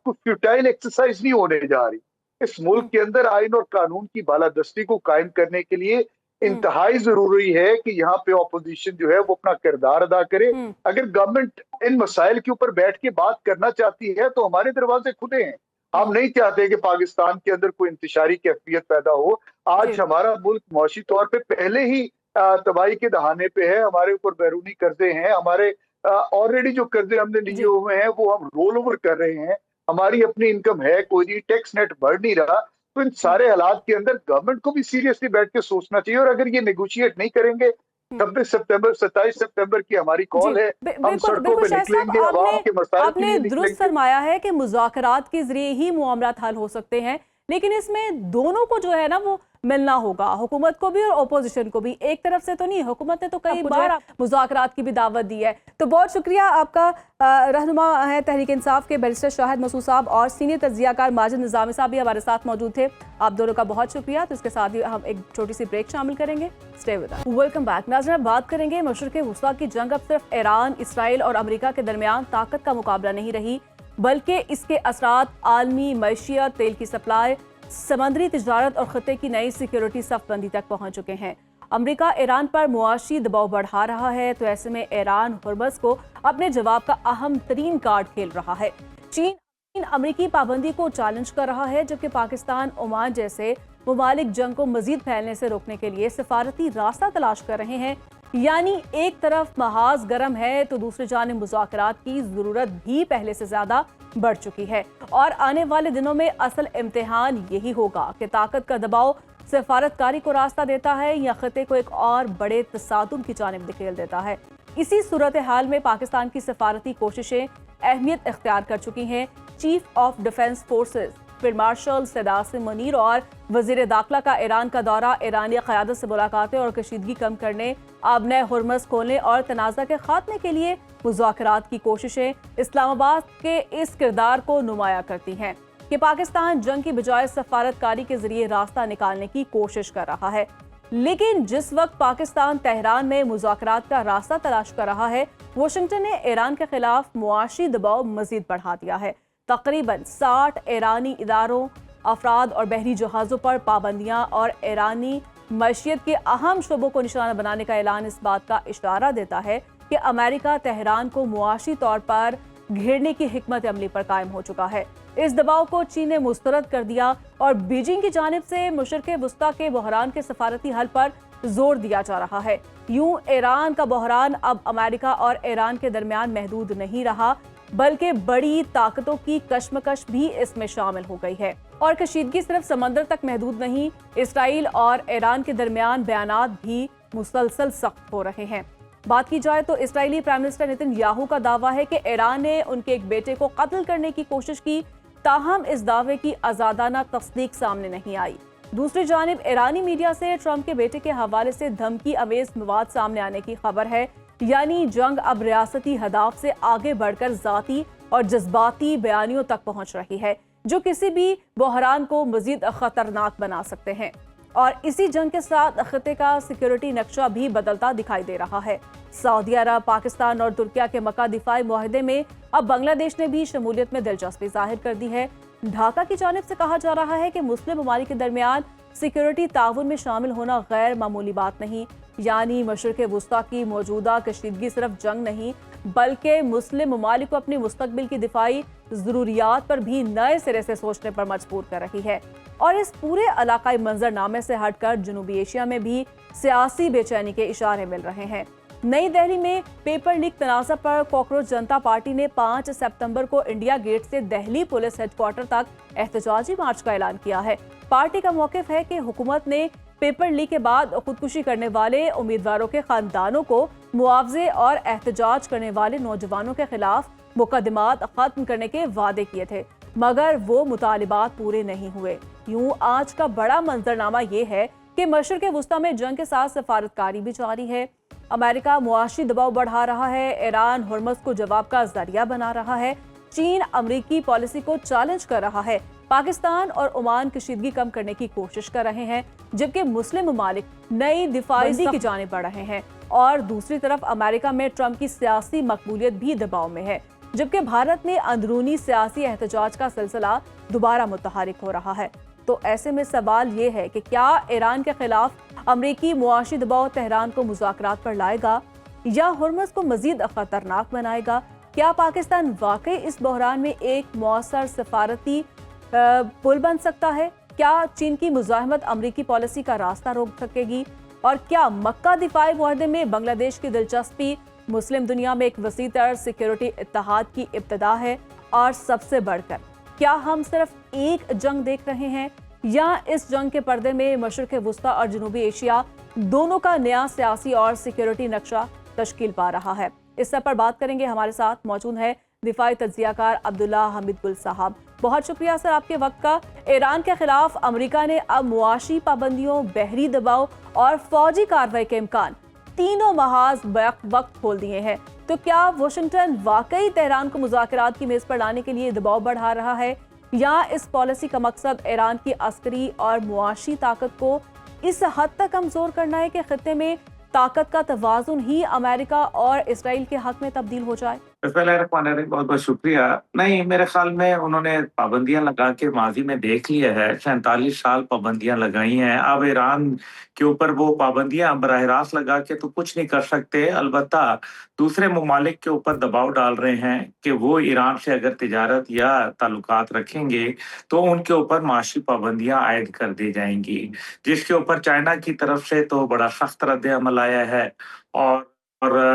S2: फ्यूटाइल एक्सरसाइज नहीं होने जा रही। इस मुल्क के अंदर आइन और कानून की बालादस्ती को कायम करने के लिए इंतहाई जरूरी है कि यहाँ पे ऑपोजिशन जो है वो अपना किरदार अदा करे। अगर गवर्नमेंट इन मसाइल के ऊपर बैठ के बात करना चाहती है तो हमारे दरवाजे खुले हैं। हम नहीं चाहते कि पाकिस्तान के अंदर कोई इंतशारी कैफियत पैदा हो। आज हमारा मुल्क मौशी तौर पे पहले ही तबाही के दहाने पे है। हमारे ऊपर बैरूनी कर्जे हैं, हमारे ऑलरेडी जो कर्जे हमने लिए हुए हैं वो हम रोल ओवर कर रहे हैं। हमारी अपनी इनकम है कोई नहीं, टैक्स नेट बढ़ नहीं रहा। तो इन सारे हालात के अंदर गवर्नमेंट को भी सीरियसली बैठ के सोचना चाहिए। और अगर ये नेगोशिएट नहीं करेंगे, 26 सितंबर 27 सितंबर की हमारी कॉल है, हम सड़कों पे निकलेंगे, आवाम के मसाइल के लिए
S1: आपने दुरुस्त
S2: निकलेंगे।
S1: फरमाया है कि मुज़ाकरात के जरिए ही मुआमलात हल हो सकते हैं, लेकिन इसमें दोनों को जो है ना वो मिलना होगा, हुकूमत को भी और ओपोजिशन को भी। एक तरफ से तो नहीं, हुकूमत ने तो कई बार मुज़ाकरात की भी दावत दी है। तो बहुत शुक्रिया आपका। रहनुमा है तहरीक इंसाफ के बैरिस्टर शाहिद मसूद साहब और सीनियर तज्जियाकार माजिद निज़ामी साहब भी हमारे साथ मौजूद थे। आप दोनों का बहुत शुक्रिया। तो इसके साथ ही हम एक छोटी सी ब्रेक शामिल करेंगे। Stay with us. Welcome back. नाज़रीन, बात करेंगे मशरिक़ वुस्ता की जंग अब सिर्फ ईरान, इसराइल और अमेरिका के दरमियान ताकत का मुकाबला नहीं रही, बल्कि इसके असरात आलमी मईशियत, तेल की सप्लाई, समंदरी तिजारत और खत्ते की नई सिक्योरिटी सफबंदी तक पहुंच चुके हैं। अमेरिका ईरान पर मुआशी दबाव बढ़ा रहा है, तो ऐसे में ईरान हुर्मज़ को अपने जवाब का अहम तरीन कार्ड खेल रहा है। चीन अमेरिकी पाबंदी को चैलेंज कर रहा है, जबकि पाकिस्तान, ओमान जैसे ममालिक जंग को मजीद फैलने से रोकने के लिए सिफारती रास्ता तलाश कर रहे हैं। यानी एक तरफ महाज गर्म है तो दूसरी जानिब मुज़ाकरात की जरूरत भी पहले से ज्यादा बढ़ चुकी है। और आने वाले दिनों में असल इम्तिहान यही होगा कि ताकत का दबाव सिफारतकारी को रास्ता देता है या खत्ते को एक और बड़े तसादुम की जानिब धकेल देता है। इसी सूरत हाल में पाकिस्तान की सिफारती कोशिशें अहमियत इख्तियार कर चुकी हैं। Chief of defence forces field marshal सदासिम मुनीर और वजीर दाखिला का ईरान का दौरा, ईरानी क़यादत से मुलाकातें और कशीदगी कम करने, आबने हुर्मज़ खोलने और तनाज़ा के खात्मे के लिए मुज़ाकरात की कोशिशें इस्लामाबाद के इस किरदार को नुमाया करती हैं कि पाकिस्तान जंग की बजाय सफारतकारी के जरिए रास्ता निकालने की कोशिश कर रहा है। लेकिन जिस वक्त पाकिस्तान तेहरान में मुज़ाकरात का रास्ता तलाश कर रहा है, वाशिंगटन ने ईरान के खिलाफ मुआशी दबाव मजीद बढ़ा दिया है। तकरीबन 60 ईरानी इदारों, अफराद और बहरी जहाज़ों पर पाबंदियां और ईरानी मईशियत के अहम शोबों को निशाना बनाने का ऐलान इस बात का इशारा देता है कि अमेरिका तेहरान को मुआशी तौर पर घेरने की हिकमत अमली पर कायम हो चुका है। इस दबाव को चीन ने मुस्तरद कर दिया और बीजिंग की जानिब से मशरिक़ वुस्ता के बहरान के सफारती हल पर जोर दिया जा रहा है। यूं ईरान का बहरान अब अमेरिका और ईरान के दरमियान महदूद नहीं रहा, बल्कि बड़ी ताकतों की कशमकश भी इसमें शामिल हो गई है। और कशीदगी सिर्फ समंदर तक महदूद नहीं, इसराइल और ईरान के दरमियान बयानात भी मुसलसल सख्त हो रहे हैं। बात की जाए तो इसराइली प्राइम मिनिस्टर नेतन्याहू का दावा है कि ईरान ने उनके एक बेटे को कत्ल करने की कोशिश की, ताहम इस दावे की आजादाना तस्दीक सामने नहीं आई। दूसरी जानिब ईरानी मीडिया से ट्रंप के बेटे के हवाले से धमकी अमेज मवाद सामने आने की खबर है। यानी जंग अब रियासती हदाफ से आगे बढ़कर जाती और जज्बाती बयानियों तक पहुंच रही है, जो किसी भी बहरान को मजीद खतरनाक बना सकते हैं। और इसी जंग के साथ खत्ते का सिक्योरिटी नक्शा भी बदलता दिखाई दे रहा है। सऊदी अरब, पाकिस्तान और तुर्किया के मक्का दिफाई मुआहदे में अब बांग्लादेश ने भी शमूलियत में दिलचस्पी जाहिर कर दी है। ढाका की जानिब से कहा जा रहा है कि मुस्लिम ममालिक के दरमियान सिक्योरिटी ताउन में शामिल होना गैर मामूली बात नहीं। यानी मशरिक़ वुस्ता की मौजूदा कशीदगी सिर्फ जंग नहीं, बल्कि मुस्लिम ममालिक को अपनी मुस्तकबिल की दिफाई ज़रूरियात पर भी नए सिरे से सोचने पर मजबूर कर रही है। और इस पूरे इलाकाई मंजरनामे से हटकर जनूबी एशिया में भी सियासी बेचैनी के इशारे मिल रहे हैं। नई दिल्ली में पेपर लीक तनाज़ा पर कॉकरोच जनता पार्टी ने 5 सितंबर को इंडिया गेट से दिल्ली पुलिस हेडक्वार्टर तक एहतजाजी मार्च का ऐलान किया है। पार्टी का मौक़िफ़ है कि हुकूमत ने पेपर लीक के बाद खुदकुशी करने वाले उम्मीदवारों के खानदानों को मुआवजे और एहतजाज करने वाले नौजवानों के खिलाफ मुकदमात खत्म करने के वादे किए थे, मगर वो मुतालिबात पूरे नहीं हुए। यूं आज का बड़ा मंजरनामा ये है कि मशरिक़ वुस्ता में जंग के साथ सफारतकारी भी जारी है। अमेरिका मुआशी दबाव बढ़ा रहा है, ईरान हुर्मुज़ को जवाब का जरिया बना रहा है, चीन अमरीकी पॉलिसी को चैलेंज कर रहा है, पाकिस्तान और ओमान कशीदगी कम करने की कोशिश कर रहे हैं, जबकि मुस्लिम ममालिक नई दिफाई की जानिब बढ़ रहे हैं। और दूसरी तरफ अमेरिका में ट्रंप की सियासी मकबूलियत भी दबाव में है, जबकि भारत में अंदरूनी सियासी एहतजाज का सिलसिला दोबारा मुतहरिक हो रहा है। तो ऐसे में सवाल ये है कि क्या ईरान के खिलाफ अमरीकी मुआशी दबाव तेहरान को मुज़ाकरात पर लाएगा या हुर्मुज़ को मजीद खतरनाक बनाएगा? क्या पाकिस्तान वाकई इस बहरान में एक मौसर सफारती पुल बन सकता है? क्या चीन की मुज़ाहमत अमरीकी पॉलिसी का रास्ता रोक सकेगी? और क्या मक्का दिफाई मुआहदे में बांग्लादेश की दिलचस्पी मुस्लिम दुनिया में एक वसी तर सिक्योरिटी इत्तेहाद की इब्तिदा है? और सबसे बढ़कर क्या हम सिर्फ एक जंग देख रहे हैं या इस जंग के पर्दे में मशरिक़ वुस्ता और जनूबी एशिया दोनों का नया सियासी और सिक्योरिटी नक्शा तश्कील पा रहा है? इस सब पर बात करेंगे। हमारे साथ मौजूद है दिफाई तज्जियाकार अब्दुल्ला हमीद गुल साहब। बहुत शुक्रिया सर आपके वक्त का। ईरान के खिलाफ अमेरिका ने अब मुआशी पाबंदियों, बहरी दबाव और फौजी कार्रवाई के इम्कान तीनों महाज वक्त खोल दिए हैं। तो क्या वाशिंगटन वाकई तेहरान को मुज़ाकरात की मेज पर लाने के लिए दबाव बढ़ा रहा है या इस पॉलिसी का मकसद ईरान की अस्करी और मुआशी ताकत को इस हद तक कमजोर करना है कि खित्ते में ताकत का तवाजुन ही अमेरिका और इसराइल के हक में तब्दील हो जाए?
S4: बहुत बहुत शुक्रिया। नहीं, मेरे ख्याल में उन्होंने पाबंदियां लगा के माजी में देख लिया है, 47 साल पाबंदियां लगाई हैं। अब ईरान के ऊपर वो पाबंदियां बराह रास्त लगा के तो कुछ नहीं कर सकते, अलबत्ता दूसरे ममालिक के ऊपर दबाव डाल रहे हैं कि वो ईरान से अगर तिजारत या ताल्लुकात रखेंगे तो उनके ऊपर माशी पाबंदियां आयद कर दी जाएंगी, जिसके ऊपर चाइना की तरफ से तो बड़ा सख्त रद्द अमल आया है। और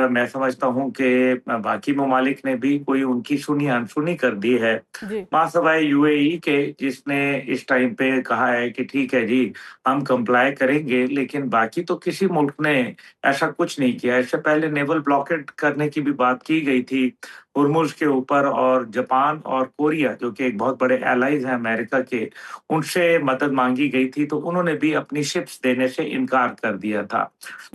S4: मैं समझता हूँ कि बाकी ममालिक ने भी कोई उनकी सुनी अनसुनी कर दी है, मासवाए यूएई के, जिसने इस टाइम पे कहा है कि ठीक है जी हम कंप्लाई करेंगे, लेकिन बाकी तो किसी मुल्क ने ऐसा कुछ नहीं किया। इससे पहले नेवल ब्लॉकेट करने की भी बात की गई थी हुर्मुज़ के ऊपर, और जापान और कोरिया जो कि एक बहुत बड़े एलाइज हैं अमेरिका के, उनसे मदद मांगी गई थी, तो उन्होंने भी अपनी शिप्स देने से इनकार कर दिया था।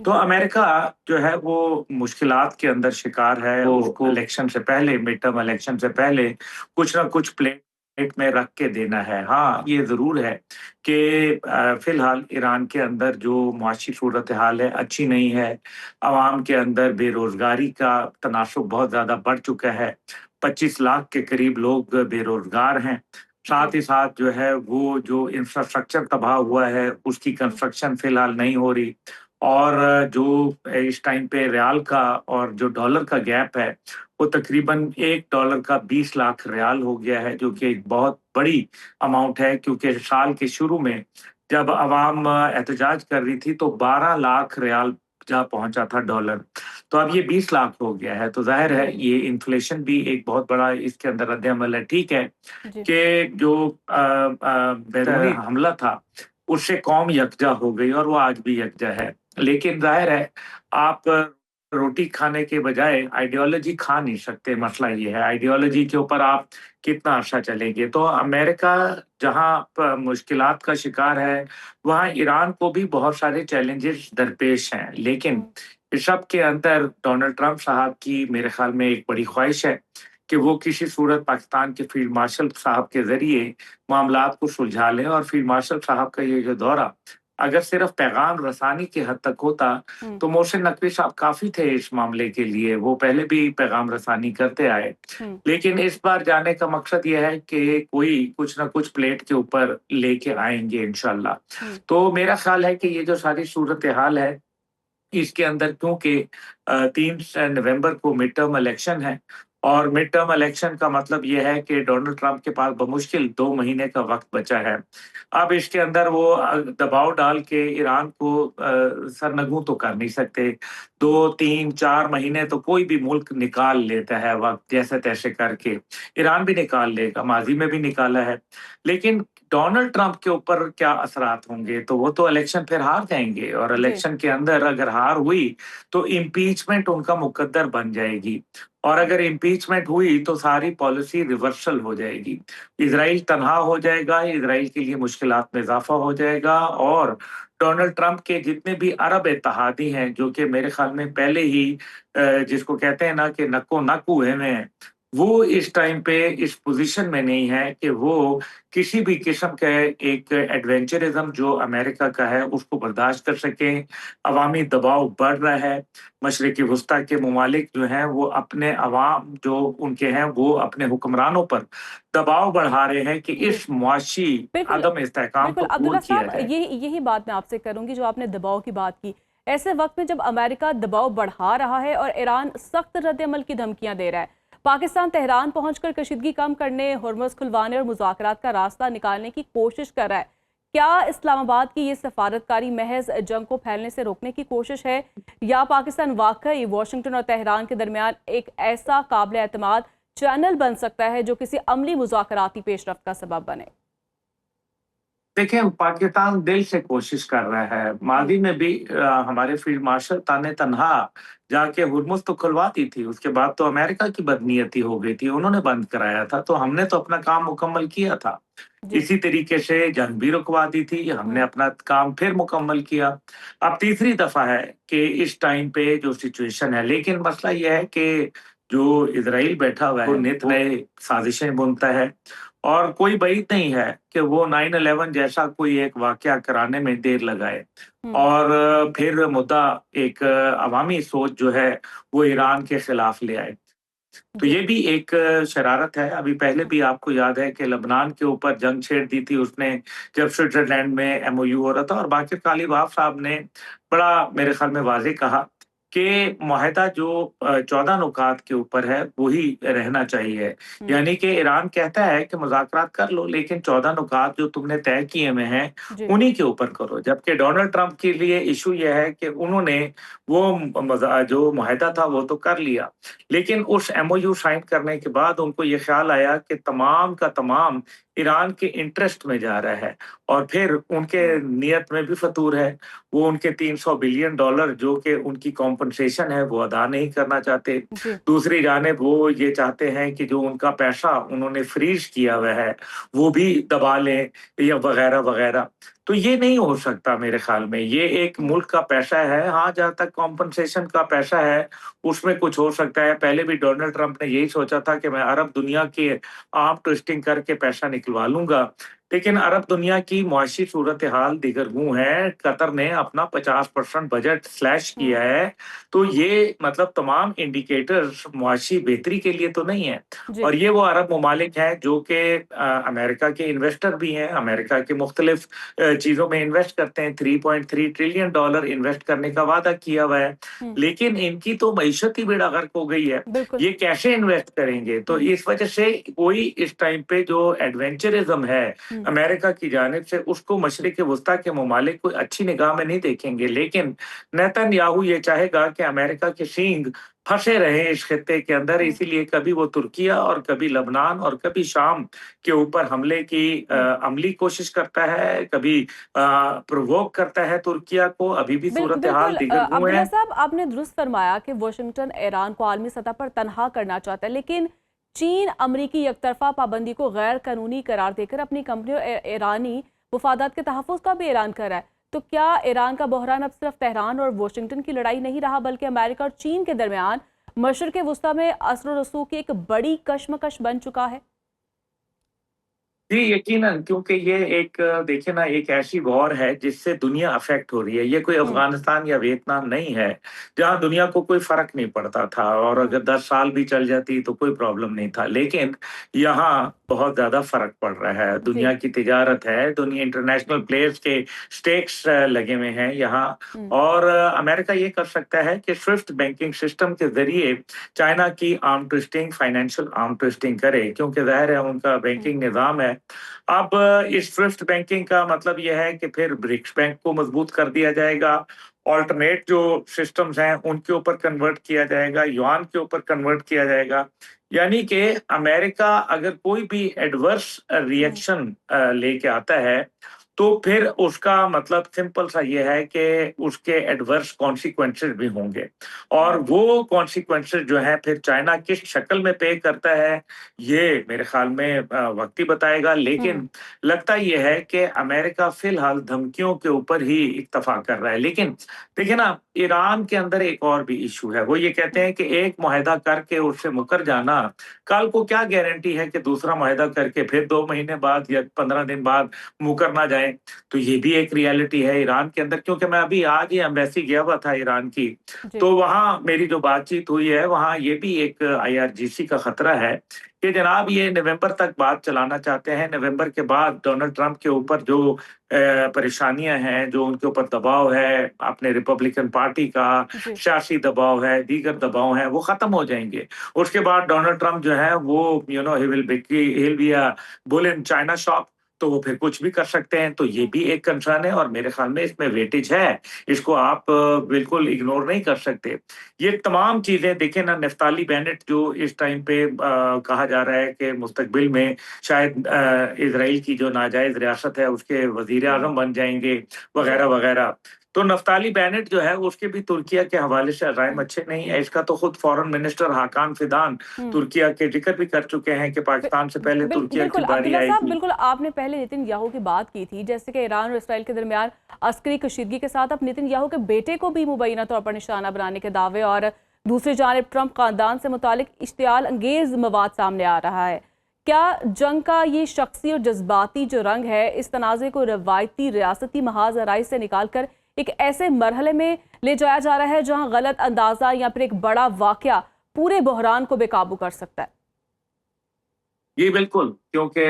S4: तो अमेरिका जो है वो मुश्किलात के अंदर शिकार है। उसको इलेक्शन से पहले, मिड टर्म इलेक्शन से पहले कुछ ना कुछ प्लेट में रख के देना है। हाँ, ये जरूर है कि फिलहाल ईरान के अंदर जो मुआशी सूरत हाल है अच्छी नहीं है। अवाम के अंदर बेरोजगारी का तनासुब बहुत ज्यादा बढ़ चुका है। 25 लाख के करीब लोग बेरोजगार हैं। साथ ही साथ जो है वो जो इंफ्रास्ट्रक्चर तबाह हुआ है उसकी कंस्ट्रक्शन फिलहाल नहीं हो रही, और जो इस टाइम पे रियाल का और जो डॉलर का गैप है वो तकरीबन $1 का 20 लाख रियाल हो गया है, जो कि एक बहुत बड़ी अमाउंट है, क्योंकि साल के शुरू में जब अवाम एहतजाज कर रही थी तो 12 लाख रियाल जा पहुंचा था डॉलर, तो अब ये 20 लाख हो गया है। तो जाहिर है ये इन्फ्लेशन भी एक बहुत बड़ा इसके अंदर रद्द अमल है। ठीक है कि जो बैरूनी हमला था उससे कौम यकजा हो गई और वो आज भी यकजा है, लेकिन जाहिर है आप रोटी खाने के बजाय आइडियोलॉजी खा नहीं सकते। मसला ये है, आइडियोलॉजी के ऊपर आप कितना अर्सा चलेंगे। तो अमेरिका जहां मुश्किलात का शिकार है, वहां ईरान को भी बहुत सारे चैलेंजेस दरपेश हैं, लेकिन इस सब के अंदर डोनाल्ड ट्रंप साहब की मेरे ख्याल में एक बड़ी ख्वाहिश है कि वो किसी सूरत पाकिस्तान के फील्ड मार्शल साहब के जरिए मामलात को सुलझा लें। और फील्ड मार्शल साहब का ये जो दौरा अगर सिर्फ पैगाम रसानी की हद तक होता तो मोहसिन नकवी साहब काफी थे इस मामले के लिए, वो पहले भी पैगाम रसानी करते आए। लेकिन इस बार जाने का मकसद ये है कि कोई कुछ ना कुछ प्लेट के ऊपर लेके आएंगे इंशाल्लाह। तो मेरा ख्याल है कि ये जो सारी सूरत हाल है इसके अंदर, क्योंकि 3 नवंबर को मिड टर्म इलेक्शन है और मिड टर्म इलेक्शन का मतलब यह है कि डोनाल्ड ट्रंप के पास बमुश्किल 2 महीने का वक्त बचा है। अब इसके अंदर वो दबाव डाल के ईरान को सरनगू तो कर नहीं सकते। 2, 3, 4 महीने तो कोई भी मुल्क निकाल लेता है वक्त जैसे-तैसे करके। ईरान भी निकाल लेगा, माज़ी में भी निकाला है। लेकिन डोनाल्ड ट्रंप के ऊपर क्या असरात होंगे? तो वो तो इलेक्शन फिर हार जाएँगे और
S1: जी।
S4: इलेक्शन के अंदर अगर हार हुई, तो इम्पीचमेंट उनका मुकद्दर बन जाएगी और अगर इम्पीचमेंट हुई, तो सारी पॉलिसी रिवर्सल हो जाएगी। इज़राइल तनहा हो जाएगा, इज़राइल के लिए मुश्किलात में इज़ाफ़ा हो जाएगा और डोनाल्ड ट्रंप के जितने भी अरब इत्तेहादी हैं, जो कि मेरे ख़्याल में पहले ही जिसको कहते हैं ना कि नक्को-नक हुए हुए हैं, वो इस टाइम पे इस पोज़ीशन में नहीं है कि वो किसी भी किस्म के एक एडवेंचरिज़्म जो अमेरिका का है, उसको बर्दाश्त कर सकें। अवामी दबाव बढ़ रहा है। मशरिक़ी वुस्ता के ममालिक जो हैं, वो अपने अवाम जो उनके हैं, वो अपने हुक्मरानों पर दबाव बढ़ा रहे हैं कि
S1: जी।
S4: इस मुआशी
S1: बिल्कुल,
S4: अदम इस्तेहकाम
S1: बिल्कुल
S4: को
S1: अब्दुल्ला
S4: दूर किया
S1: साहब,
S4: जाए।
S1: यही बात मैं आपसे करूँगी जो आपने दबाव की बात की। ऐसे वक़्त में जब अमेरिका दबाव बढ़ा रहा है और ईरान सख्त रद्द-ए-अमल की धमकियाँ दे रहा है, पाकिस्तान तेहरान पहुंचकर कशीदगी कम करने, हुर्मुज़ खुलवाने और मुज़ाकरात का रास्ता निकालने की कोशिश कर रहा है। क्या इस्लामाबाद की ये सफारतकारी महज़ जंग को फैलने से रोकने की कोशिश है या पाकिस्तान वाक़ई वाशिंगटन और तेहरान के दरमियान एक ऐसा काबिल-एतमाद चैनल बन सकता है जो किसी अमली मुज़ाकराती पेशरफ़्त का सबब बने?
S4: देखिए, पाकिस्तान दिल से कोशिश कर रहा है। माज़ी में भी हमारे फील्ड मार्शल ताने-तनहा जाके हुर्मुज़ तो खुलवा दी थी, उसके बाद तो अमेरिका की बदनीयती हो गई थी, उन्होंने बंद कराया था, तो हमने तो अपना काम मुकम्मल किया था।
S1: जी।
S4: इसी तरीके से जंग भी रुकवा दी थी, हमने
S1: हुँ।
S4: अपना काम फिर मुकम्मल किया। अब तीसरी दफ़ा है कि इस टाइम पे जो सिचुएशन है, लेकिन मसला ये है कि जो इज़राइल बैठा हुआ है, नित नए साज़िशें बुनता है और कोई बईद नहीं है कि वो 9/11 जैसा कोई एक वाक़या कराने में देर लगाए
S1: हुँ।
S4: और फिर मुद्दा एक अवामी सोच जो है, वो ईरान के खिलाफ ले आए। तो
S1: जी।
S4: ये भी एक शरारत है। अभी पहले भी आपको याद है कि लबनान के ऊपर जंग छेड़ दी थी उसने, जब स्विट्ज़रलैंड में एमओयू हो रहा था और बाकिर कालिबाफ साहब ने बड़ा मेरे ख़्याल में वाज़ेह कहा कि मुआहदा जो 14 नुकात के ऊपर है, वही रहना चाहिए।
S1: हुँ।
S4: यानी कि ईरान कहता है कि मुज़ाकरात कर लो, लेकिन 14 नुकात जो तुमने तय किए हुए हैं,
S1: जी।
S4: उन्हीं के ऊपर करो। जबकि डोनाल्ड ट्रंप के लिए इश्यू ये है कि उन्होंने वो जो मुआहदा था, वो तो कर लिया। लेकिन उस एमओयू साइन करने के बाद उनको ये ख्याल आया कि तमाम का तमाम ईरान के इंटरेस्ट में जा रहा है और फिर उनके
S1: हुँ।
S4: नियत में भी फतूर है। वो उनके $300 बिलियन जो कि उनकी कॉम्पेंसेशन है, वो अदा नहीं करना चाहते।
S1: जी।
S4: दूसरी जानिब वो ये चाहते हैं कि जो उनका पैसा उन्होंने फ्रीज़ किया हुआ है, वो भी दबा लें या वग़ैरह-वग़ैरह। तो ये नहीं हो सकता मेरे ख़्याल में। ये एक
S1: हुँ।
S4: मुल्क का पैसा है। हाँ, जहाँ तक कॉम्पेंसेशन का पैसा है, उसमें कुछ हो सकता है। पहले भी डोनाल्ड ट्रंप ने यही सोचा था कि मैं अरब दुनिया के आर्म ट्विस्टिंग करके पैसा निकलवा लूँगा। लेकिन अरब दुनिया की मुआशी सूरत-ए-हाल दिगरगू है। कतर ने अपना 50% बजट स्लैश
S1: हुँ।
S4: किया है। तो ये मतलब तमाम इंडिकेटर्स मुआशी बेहतरी के लिए तो नहीं है।
S1: जी।
S4: और ये वो अरब ममालिक हैं जो कि अमेरिका के इन्वेस्टर भी हैं। अमेरिका के मुख्तलिफ चीज़ों में इन्वेस्ट करते हैं। $3.3 ट्रिलियन इन्वेस्ट करने का वादा किया हुआ है।
S1: हुँ।
S4: लेकिन इनकी तो मईशत ही बेड़ा गर्क हो गई है।
S1: बिल्कुल।
S4: ये कैसे इन्वेस्ट करेंगे? तो
S1: हुँ।
S4: इस वजह से कोई इस टाइम पे जो एडवेंचरिज़्म है
S1: हुँ।
S4: अमेरिका की जानिब से, उसको मशरिक़ वुस्ता के ममालिक कोई अच्छी निगाह में नहीं देखेंगे। लेकिन नेतन्याहू ये चाहेगा कि अमेरिका के सींग फँसे रहें इस खित्ते के अंदर,
S1: हुँ।
S4: इसीलिए कभी वो तुर्किया और कभी लबनान और कभी शाम के ऊपर हमले की
S1: हुँ।
S4: अमली कोशिश करता है, कभी प्रोवोक करता है तुर्किया को। अभी भी सूरत-ए-हाल
S1: बिल्कुल
S4: दिगरगू
S1: अब्दुल्ला
S4: है।
S1: साहब, आपने दुरुस्त फरमाया कि वाशिंगटन ईरान को आलमी सतह पर तनहा करना चाहता है, लेकिन चीन अमरीकी एकतरफा पाबंदी को गैर कानूनी करार देकर अपनी कंपनियों ईरानी मुफादात के तहफ़्फ़ुज़ का भी ऐलान कर रहा है। तो क्या ईरान का बहरान अब सिर्फ तेहरान और वाशिंगटन की लड़ाई नहीं रहा, बल्कि अमेरिका और चीन के दरमियान मशरिक़ वुस्ता में असर व रसूख की एक बड़ी कशमकश बन चुका है?
S4: जी, यकीनन, क्योंकि ये एक देखिए ना, एक ऐसी वॉर है जिससे दुनिया अफ़ेक्ट हो रही है। ये कोई
S1: हम्म,
S4: अफ़गानिस्तान या वियतनाम नहीं है, जहाँ दुनिया को कोई फ़र्क नहीं पड़ता था और
S1: हम्म,
S4: अगर 10 साल भी चल जाती तो कोई प्रॉब्लम नहीं था। लेकिन यहाँ बहुत ज़्यादा फ़र्क पड़ रहा है।
S1: जी,
S4: दुनिया की तिजारत है, दुनिया इंटरनेशनल प्लेयर्स के स्टेक्स लगे हुए हैं यहाँ
S1: हम्म,
S4: और अमेरिका ये कर सकता है कि स्विफ्ट बैंकिंग सिस्टम के ज़रिए चाइना की arm twisting, financial arm twisting करे, क्योंकि ज़ाहिर है उनका
S1: हम्म,
S4: बैंकिंग निज़ाम है। अब इस स्विफ्ट बैंकिंग का मतलब ये है कि फिर ब्रिक्स बैंक को मजबूत कर दिया जाएगा, ऑल्टरनेट जो सिस्टम्स हैं उनके ऊपर कन्वर्ट किया जाएगा, युआन के ऊपर कन्वर्ट किया जाएगा। यानी कि अमेरिका अगर कोई भी एडवर्स
S1: हम्म,
S4: रिएक्शन लेके आता है, तो फिर उसका मतलब सिंपल सा ये है कि उसके एडवर्स कॉन्सिक्वेंसेस भी होंगे और
S1: हम्म,
S4: वो कॉन्सिक्वेंसेस जो हैं फिर चाइना किस शक्ल में पे करता है, ये मेरे ख्याल में वक्त ही बताएगा।
S1: हम्म,
S4: लेकिन लगता ये है कि अमेरिका फिलहाल धमकियों के ऊपर ही इत्तेफाक कर रहा है। लेकिन देखिए ना, ईरान के अंदर एक और भी इशू है। वो ये कहते
S1: हम्म,
S4: हैं कि एक मुआहदा करके उससे मुकर जाना, कल को क्या गारंटी है कि दूसरा मुआहदा करके फिर 2 महीने बाद या 15 दिन बाद मुकर ना जाए। तो ये भी एक रियलिटी है ईरान के अंदर, क्योंकि मैं अभी आज ही एम्बेसी गया हुआ था ईरान की,
S1: जी,
S4: तो वहाँ मेरी जो बातचीत हुई है, वहाँ ये भी एक आईआरजीसी का खतरा है कि जनाब ये नवंबर तक बात चलाना चाहते हैं। नवंबर के बाद डोनाल्ड ट्रंप के ऊपर जो परेशानियां हैं, जो उनके ऊपर दबाव है, अपने रिपब्लिकन पार्टी का
S1: जी,
S4: सियासी दबाव है, दीगर दबाव है, वो खत्म हो जाएंगे। उसके बाद डोनाल्ड ट्रंप जो है वो he will be a bull in China shop, तो वो फिर कुछ भी कर सकते हैं। तो ये
S1: हम्म,
S4: भी एक कंसर्न है और मेरे ख्याल में इसमें वेटेज है, इसको आप बिल्कुल इग्नोर नहीं कर सकते। ये तमाम चीज़ें देखें ना, नफ्ताली बेनेट जो इस टाइम पे कहा जा रहा है कि मुस्तकबिल में शायद इज़राइल की जो नाजायज़ रियासत है उसके
S1: हम्म,
S4: वज़ीर-ए-आज़म बन जाएँगे,
S1: जी,
S4: वग़ैरह-वग़ैरह। तो नफ्ताली बेनेट जो है उसके भी तुर्किया के हवाले से अज़ाइम
S1: हम्म,
S4: अच्छे नहीं है। इसका तो खुद फ़ॉरेन मिनिस्टर हाकान फिदान
S1: हम्म,
S4: तुर्किया के ज़िक्र भी कर चुके हैं कि पाकिस्तान से पहले तुर्किया की
S1: बिल्कुल
S4: बारी
S1: अब्दुल्ला साहब,
S4: आएगी।
S1: बिल्कुल आपने पहले नितिनयाहू की बात की थी, जैसे कि ईरान और इसराइल के दरमियान अस्करी कशीदगी के साथ अब नितिनयाहू के बेटे को भी मुबैना तौर पर निशाना बनाने के दावे और दूसरी जानिब ट्रंप खानदान से मुतालिक इश्तियाल अंगेज मवाद सामने आ रहा है। क्या जंग का ये शख्सी और जज्बाती जो रंग है इस तनाज़े को रवायती रियासती महाज आराई से निकाल कर एक ऐसे मरहले में ले जाया जा रहा है जहां गलत अंदाजा या फिर एक बड़ा वाकया पूरे बहरान को बेकाबू कर सकता है?
S4: जी, बिल्कुल, क्योंकि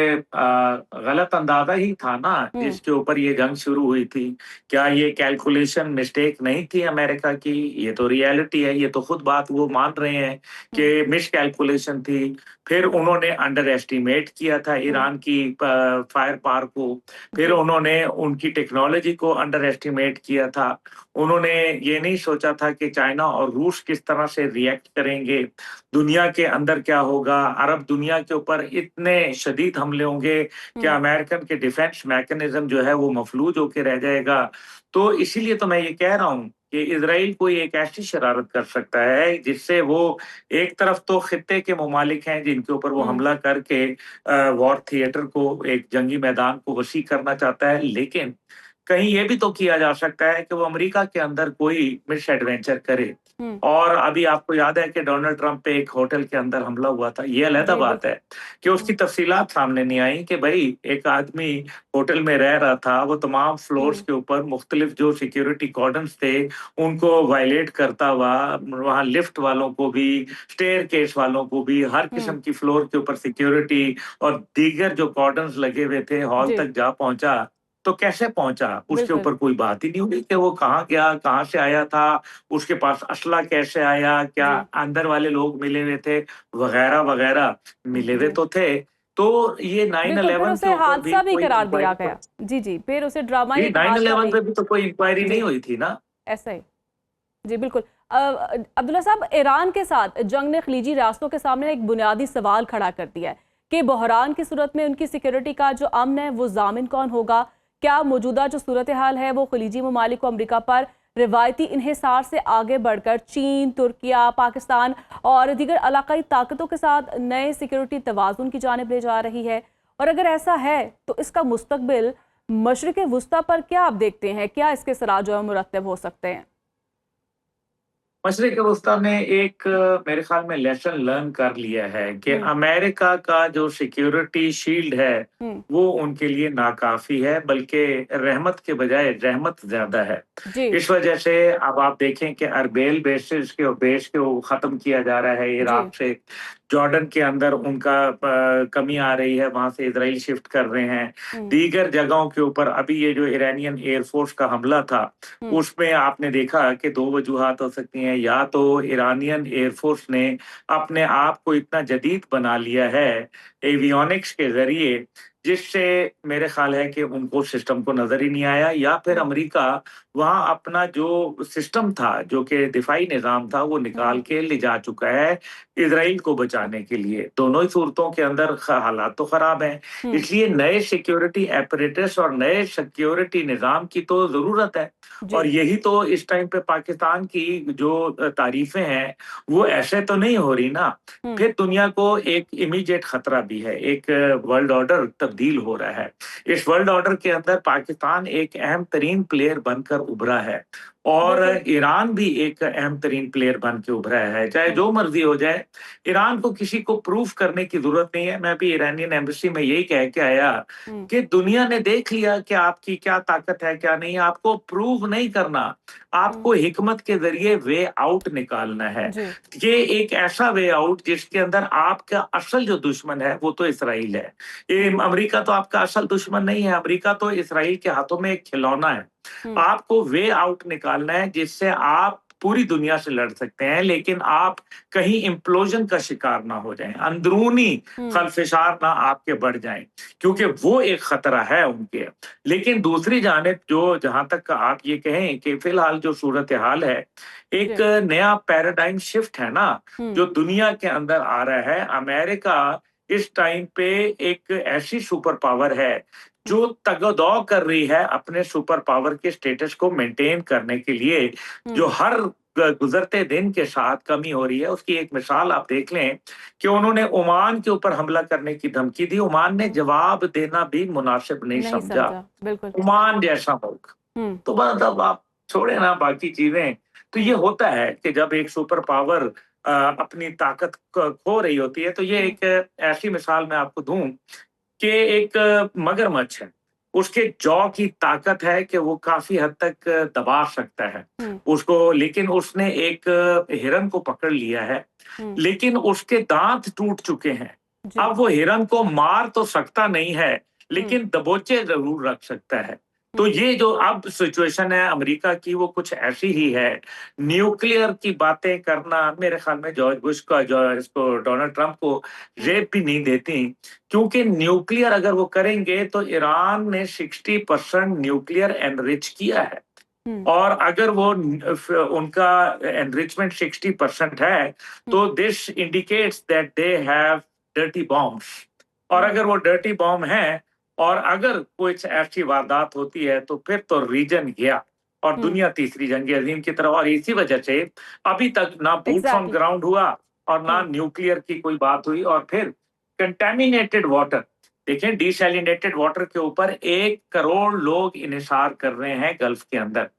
S4: गलत अंदाज़ा ही था ना
S1: हम्म,
S4: जिसके ऊपर ये जंग शुरू हुई थी। क्या ये कैलकुलेशन मिस्टेक नहीं थी अमेरिका की? ये तो रियलिटी है, ये तो खुद बात वो मान रहे हैं
S1: हम्म,
S4: कि मिसकैलकुलेशन थी। फिर
S1: हम्म,
S4: उन्होंने अंडर एस्टिमेट किया था
S1: हम्म,
S4: ईरान की फायर पावर को, फिर
S1: जी,
S4: उन्होंने उनकी टेक्नोलॉजी को अंडर एस्टिमेट किया था। उन्होंने ये नहीं सोचा था कि चाइना और रूस किस तरह से रिएक्ट करेंगे। दुनिया के अंदर क्या होगा, अरब दुनिया के ऊपर इतने शदीद हमले होंगे कि
S1: हम्म,
S4: अमेरिकन के डिफेंस मैकेनिज्म जो है वो मफलूज होके रह जाएगा। तो इसीलिए तो मैं ये कह रहा हूँ कि इज़राइल कोई एक ऐसी शरारत कर सकता है जिससे वो एक तरफ तो खित्ते के ममालिक हैं जिनके ऊपर वो
S1: हम्म,
S4: हमला करके वॉर थिएटर को, एक जंगी मैदान को वसी करना चाहता है। लेकिन कहीं ये भी तो किया जा सकता है कि वो अमेरिका के अंदर कोई मिस एडवेंचर करे।
S1: हम्म,
S4: और अभी आपको याद है कि डोनाल्ड ट्रंप पे एक होटल के अंदर हमला हुआ था। ये अलग
S1: जी,
S4: बात
S1: बिल्कुल,
S4: है कि उसकी
S1: हम्म,
S4: तफसीलात सामने नहीं आई कि भई एक आदमी होटल में रह रहा था, वो तमाम फ्लोर्स
S1: हम्म,
S4: के ऊपर मुख्तलिफ जो सिक्योरिटी कॉर्डन्स थे, उनको वायलेट करता हुआ, वहाँ लिफ्ट वालों को भी, स्टेयरकेस वालों को भी, हर
S1: हम्म,
S4: किस्म की फ्लोर के ऊपर सिक्योरिटी और दीगर जो कॉर्डन्स लगे हुए थे, हॉल
S1: जी,
S4: तक जा पहुँचा। तो कैसे पहुँचा? उसके
S1: बिल्कुल,
S4: ऊपर कोई बात ही नहीं हुई कि वो कहाँ गया, कहाँ से आया था, उसके पास असला कैसे आया, क्या
S1: जी,
S4: अंदर वाले लोग मिले हुए थे, वगैरह-वगैरह मिले हुए
S1: जी,
S4: तो थे। तो ये
S1: बिल्कुल, फिर
S4: 9/11 के
S1: उसे
S4: ऊपर भी
S1: हादसा भी
S4: कोई
S1: करार दिया
S4: इंक्वायरी तो
S1: गया। जी, जी, फिर उसे ड्रामाई
S4: जी,
S1: एक हादसा
S4: 9/11
S1: भी।
S4: पे भी तो कोई इंक्वायरी नहीं
S1: जी,
S4: हुई थी ना।
S1: ऐसा ही। जी, बिल्कुल। अब्दुल्ला साहब, ईरान के साथ जंग ने खलीजी रियासतों के सामने एक बुनियादी सवाल खड़ा कर दिया है कि बहरान की सूरत में उनकी सिक्योरिटी का जो अमन है वो ज़ामिन कौन होगा? क्या मौजूदा जो सूरत हाल है वो खलीजी ममालिक को अमरीका पर रिवायती इन्हिसार से आगे बढ़कर चीन, तुर्किया, पाकिस्तान और दीगर इलाकाई ताकतों के साथ नए सिक्योरिटी तवाज़ुन की जानिब ले जा रही है? और अगर ऐसा है तो इसका मुस्तकबिल मशरिक़ वुस्ता पर क्या आप देखते हैं? क्या इसके असरात जो है मुरत्तब हो सकते हैं?
S4: मशरिक वस्ता ने एक मेरे ख्याल में लेसन लर्न कर लिया है कि अमेरिका का जो सिक्योरिटी शील्ड है वो उनके लिए नाकाफी है, बल्कि रहमत के बजाय रहमत ज्यादा है।
S1: जी
S4: इस वजह से अब आप देखें कि अर्बेल बेसिस के बेस के वो खत्म किया जा रहा है
S1: जी
S4: इराक से। जॉर्डन के अंदर उनका कमी आ रही है, वहां से इजराइल शिफ्ट कर रहे हैं। दीगर जगहों के ऊपर अभी ये जो ईरानियन एयरफोर्स का हमला था उसमें आपने देखा कि दो वजूहात हो सकती हैं। या तो ईरानियन एयरफोर्स ने अपने आप को इतना जदीद बना लिया है एवियोनिक्स के जरिए, जिससे मेरे ख्याल है कि उनको सिस्टम को नजर ही नहीं आया, या फिर अमेरिका वहां अपना जो सिस्टम था, जो कि दिफाई निजाम था, वो निकाल के ले जा चुका है इजराइल को बचाने के लिए। दोनों ही सूरतों के अंदर हालात तो खराब हैं, इसलिए नए सिक्योरिटी एपरेटस और नए सिक्योरिटी निजाम की तो जरूरत है। और यही तो इस टाइम पे पाकिस्तान की जो तारीफें हैं वो ऐसे तो नहीं हो रही ना। फिर दुनिया को एक इमीडिएट खतरा भी है, एक वर्ल्ड ऑर्डर तब्दील हो रहा है। इस वर्ल्ड ऑर्डर के अंदर पाकिस्तान एक अहम तरीन प्लेयर बनकर उभरा है, और ईरान भी एक अहम तरीन प्लेयर बन के उभरा है। चाहे जो मर्जी हो जाए, ईरान को किसी को प्रूफ करने की जरूरत नहीं है। मैं भी ईरानियन एम्बेसी में यही कह के आया कि दुनिया ने देख लिया कि आपकी क्या ताकत है क्या नहीं, आपको प्रूव नहीं करना, आपको हिकमत के जरिए वे आउट निकालना है। ये एक ऐसा वे आउट जिसके अंदर आपका असल जो दुश्मन है वो तो इसराइल है। ये अमेरिका तो आपका असल दुश्मन नहीं है, अमेरिका तो इसराइल के हाथों में एक खिलौना है। आपको वे आउट निकालना है जिससे आप पूरी दुनिया से लड़ सकते हैं, लेकिन आप कहीं इम्प्लोजन का शिकार ना हो जाएं, अंदरूनी खलफिशार ना आपके बढ़ जाएं, क्योंकि वो एक खतरा है उनके। लेकिन दूसरी जानिब जो जहां तक आप ये कहें कि फिलहाल जो सूरत हाल है, एक नया पैराडाइम शिफ्ट है ना जो दुनिया के अंदर आ रहा है। अमेरिका इस टाइम पे एक ऐसी सुपर पावर है जो तगदौ कर रही है अपने सुपर पावर के स्टेटस को मेंटेन करने के लिए, जो हर गुजरते दिन के साथ कमी हो रही है। उसकी एक मिसाल आप देख लें कि उन्होंने ओमान के ऊपर हमला करने की धमकी दी, ओमान ने जवाब देना भी मुनासिब नहीं समझा।
S1: बिल्कुल
S4: ओमान जैसा मुल्क, तो मतलब आप छोड़े ना बाकी चीजें। तो ये होता है कि जब एक सुपर पावर अपनी ताकत खो रही होती है, तो ये एक ऐसी मिसाल मैं आपको दूं कि एक मगरमच्छ है, उसके जॉ की ताकत है कि वो काफी हद तक दबा सकता है उसको, लेकिन उसने एक हिरन को पकड़ लिया है, लेकिन उसके दांत टूट चुके हैं। अब वो हिरन को मार तो सकता नहीं है, लेकिन दबोचे जरूर रख सकता है। तो ये जो अब सिचुएशन है अमेरिका की, वो कुछ ऐसी ही है। न्यूक्लियर की बातें करना मेरे ख्याल में जॉर्ज बुश का जो इसको डोनाल्ड ट्रंप को रेप भी नहीं देती, क्योंकि न्यूक्लियर अगर वो करेंगे तो ईरान ने 60% न्यूक्लियर एनरिच किया है, और अगर वो उनका एनरिचमेंट 60% है तो this indicates that they have dirty bombs. और अगर वो डर्टी बॉम्ब है और अगर कुछ ऐसी वारदात होती है तो फिर तो रीजन गया और दुनिया तीसरी जंग अजीम की तरफ। और इसी वजह से अभी तक ना बूट्स ऑन ग्राउंड हुआ और ना न्यूक्लियर की कोई बात हुई। और फिर कंटेमिनेटेड वाटर, देखें डिसैलिनेटेड वाटर के ऊपर 1 करोड़ लोग इंहिसार कर रहे हैं गल्फ के अंदर।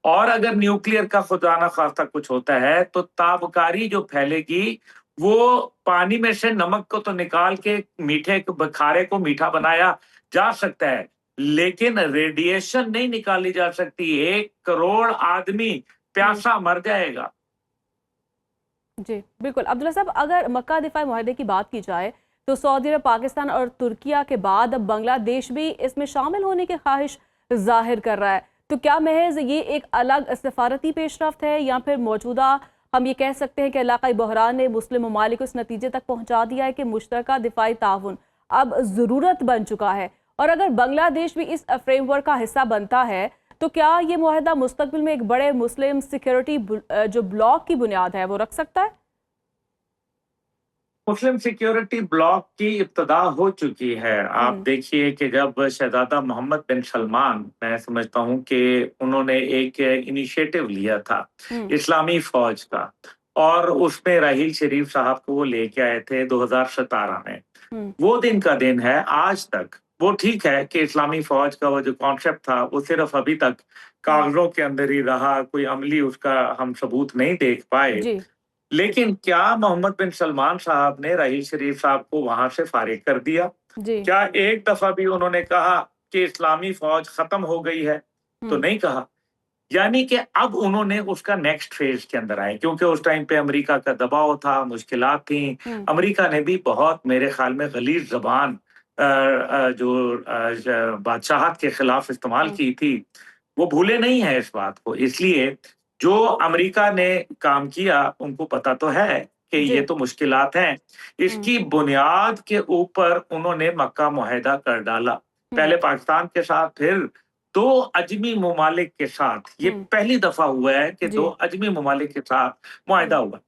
S4: और अगर न्यूक्लियर का खुदा ना खास्ता कुछ होता है तो ताबकारी जो फैलेगी, वो पानी में से नमक को तो निकाल के मीठे खारे को मीठा बनाया जा सकता है, लेकिन रेडिएशन नहीं निकाली जा सकती। 1 करोड़ आदमी प्यासा मर जाएगा।
S1: जी बिल्कुल। अब्दुल्ला साहब, अगर मक्का दिफाई मुआहदे की बात की जाए तो सऊदी अरब, पाकिस्तान और तुर्किया के बाद अब बांग्लादेश भी इसमें शामिल होने की ख्वाहिश जाहिर कर रहा है। तो क्या महज ये एक अलग सफारती पेशरफ्त है, या फिर मौजूदा हम ये कह सकते हैं कि इलाकाई बहरान ने मुस्लिम ममालिक को इस नतीजे तक पहुंचा दिया है कि मुश्तरका दिफाई ताउन अब ज़रूरत बन चुका है? और अगर बांग्लादेश भी इस फ्रेमवर्क का हिस्सा बनता है तो क्या ये मुआहदा मुस्तकबिल में एक बड़े मुस्लिम सिक्योरिटी जो ब्लॉक की बुनियाद है वो रख सकता है?
S4: मुस्लिम सिक्योरिटी ब्लॉक की इब्तदा हो चुकी है। आप देखिए कि जब शहजादा मोहम्मद बिन सलमान, मैं समझता हूं कि उन्होंने एक इनिशिएटिव लिया था इस्लामी फौज का, और उसमें राहील शरीफ साहब को वो लेके आए थे 2017 में। वो दिन का दिन है आज तक। वो ठीक है कि इस्लामी फौज का वो जो कॉन्सेप्ट था वो सिर्फ अभी तक कागजों के अंदर ही रहा, कोई अमली उसका हम सबूत नहीं देख पाए।
S1: जी।
S4: लेकिन क्या मोहम्मद बिन सलमान साहब ने रहील शरीफ साहब को वहां से फारिग कर दिया?
S1: जी।
S4: क्या एक दफा भी उन्होंने कहा कि इस्लामी फौज खत्म हो गई है? तो नहीं कहा। यानी कि अब उन्होंने उसका नेक्स्ट फेज के अंदर आए, क्योंकि उस टाइम पे अमेरिका का दबाव था, मुश्किलात थी। अमेरिका ने भी बहुत मेरे ख्याल में गलीज जबान बादशाहत के खिलाफ इस्तेमाल की थी, वो भूले नहीं है इस बात को। इसलिए जो अमेरिका ने काम किया उनको पता तो है कि ये तो मुश्किलात हैं। इसकी बुनियाद के ऊपर उन्होंने मक्का मुआहिदा कर डाला, पहले पाकिस्तान के साथ, फिर 2 अजमी ममालिक के साथ। ये पहली दफा हुआ है कि 2 अजमी ममालिक के साथ मुआहिदा हुआ।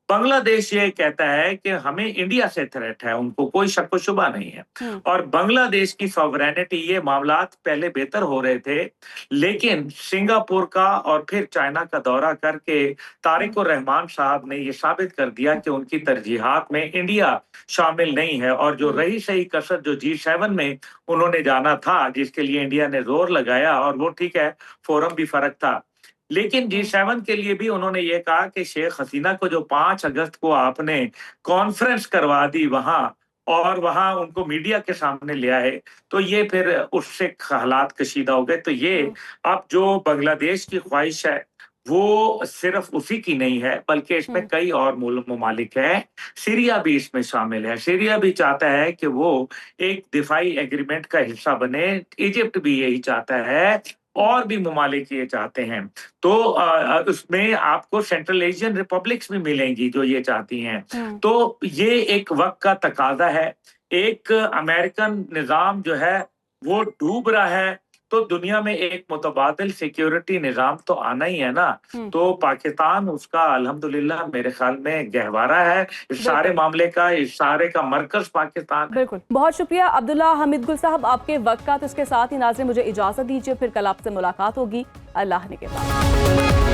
S4: बांग्लादेश ये कहता है कि हमें इंडिया से थ्रेट है, उनको कोई शक व शुबा नहीं है। और बांग्लादेश की सॉवरेनिटी, ये मामलात पहले बेहतर हो रहे थे, लेकिन सिंगापुर का और फिर चाइना का दौरा करके तारिक रहमान साहब ने ये साबित कर दिया कि उनकी तरजीहात में इंडिया शामिल नहीं है। और जो रही सही कसर जो G7 में उन्होंने जाना था, जिसके लिए इंडिया ने जोर लगाया, और वो ठीक है, फोरम भी फर्क था, लेकिन G7 के लिए भी उन्होंने ये कहा कि शेख हसीना को जो 5 अगस्त को आपने कॉन्फ्रेंस करवा दी वहां, और वहां उनको मीडिया के सामने ले आए, तो ये फिर उससे हालात कशीदा हो गए। तो ये अब जो बांग्लादेश की ख्वाहिश है वो सिर्फ उसी की नहीं है, बल्कि इसमें कई और ममालिक हैं। सीरिया भी इसमें शामिल है। सीरिया भी चाहता है कि वो एक दिफाई एग्रीमेंट का हिस्सा बने, इजिप्ट भी यही चाहता है, और भी ममालिक ये चाहते हैं। तो उसमें आपको सेंट्रल एशियन रिपब्लिक्स भी मिलेंगी जो ये चाहती हैं। तो ये एक वक्त का तकाजा है। एक अमेरिकन निजाम जो है वो डूब रहा है, तो दुनिया में एक मुतबादिल सिक्योरिटी निजाम तो आना ही है ना। तो पाकिस्तान उसका अल्हम्दुलिल्लाह मेरे ख्याल में गहवारा है इस सारे मामले का, इस सारे का मरकज पाकिस्तान है।
S1: बिल्कुल, बहुत शुक्रिया अब्दुल्ला हमीद गुल साहब आपके वक्त का। तो इसके साथ ही नाज़रीन मुझे इजाजत दीजिए, फिर कल आपसे मुलाकात होगी अल्लाह ने के बाद।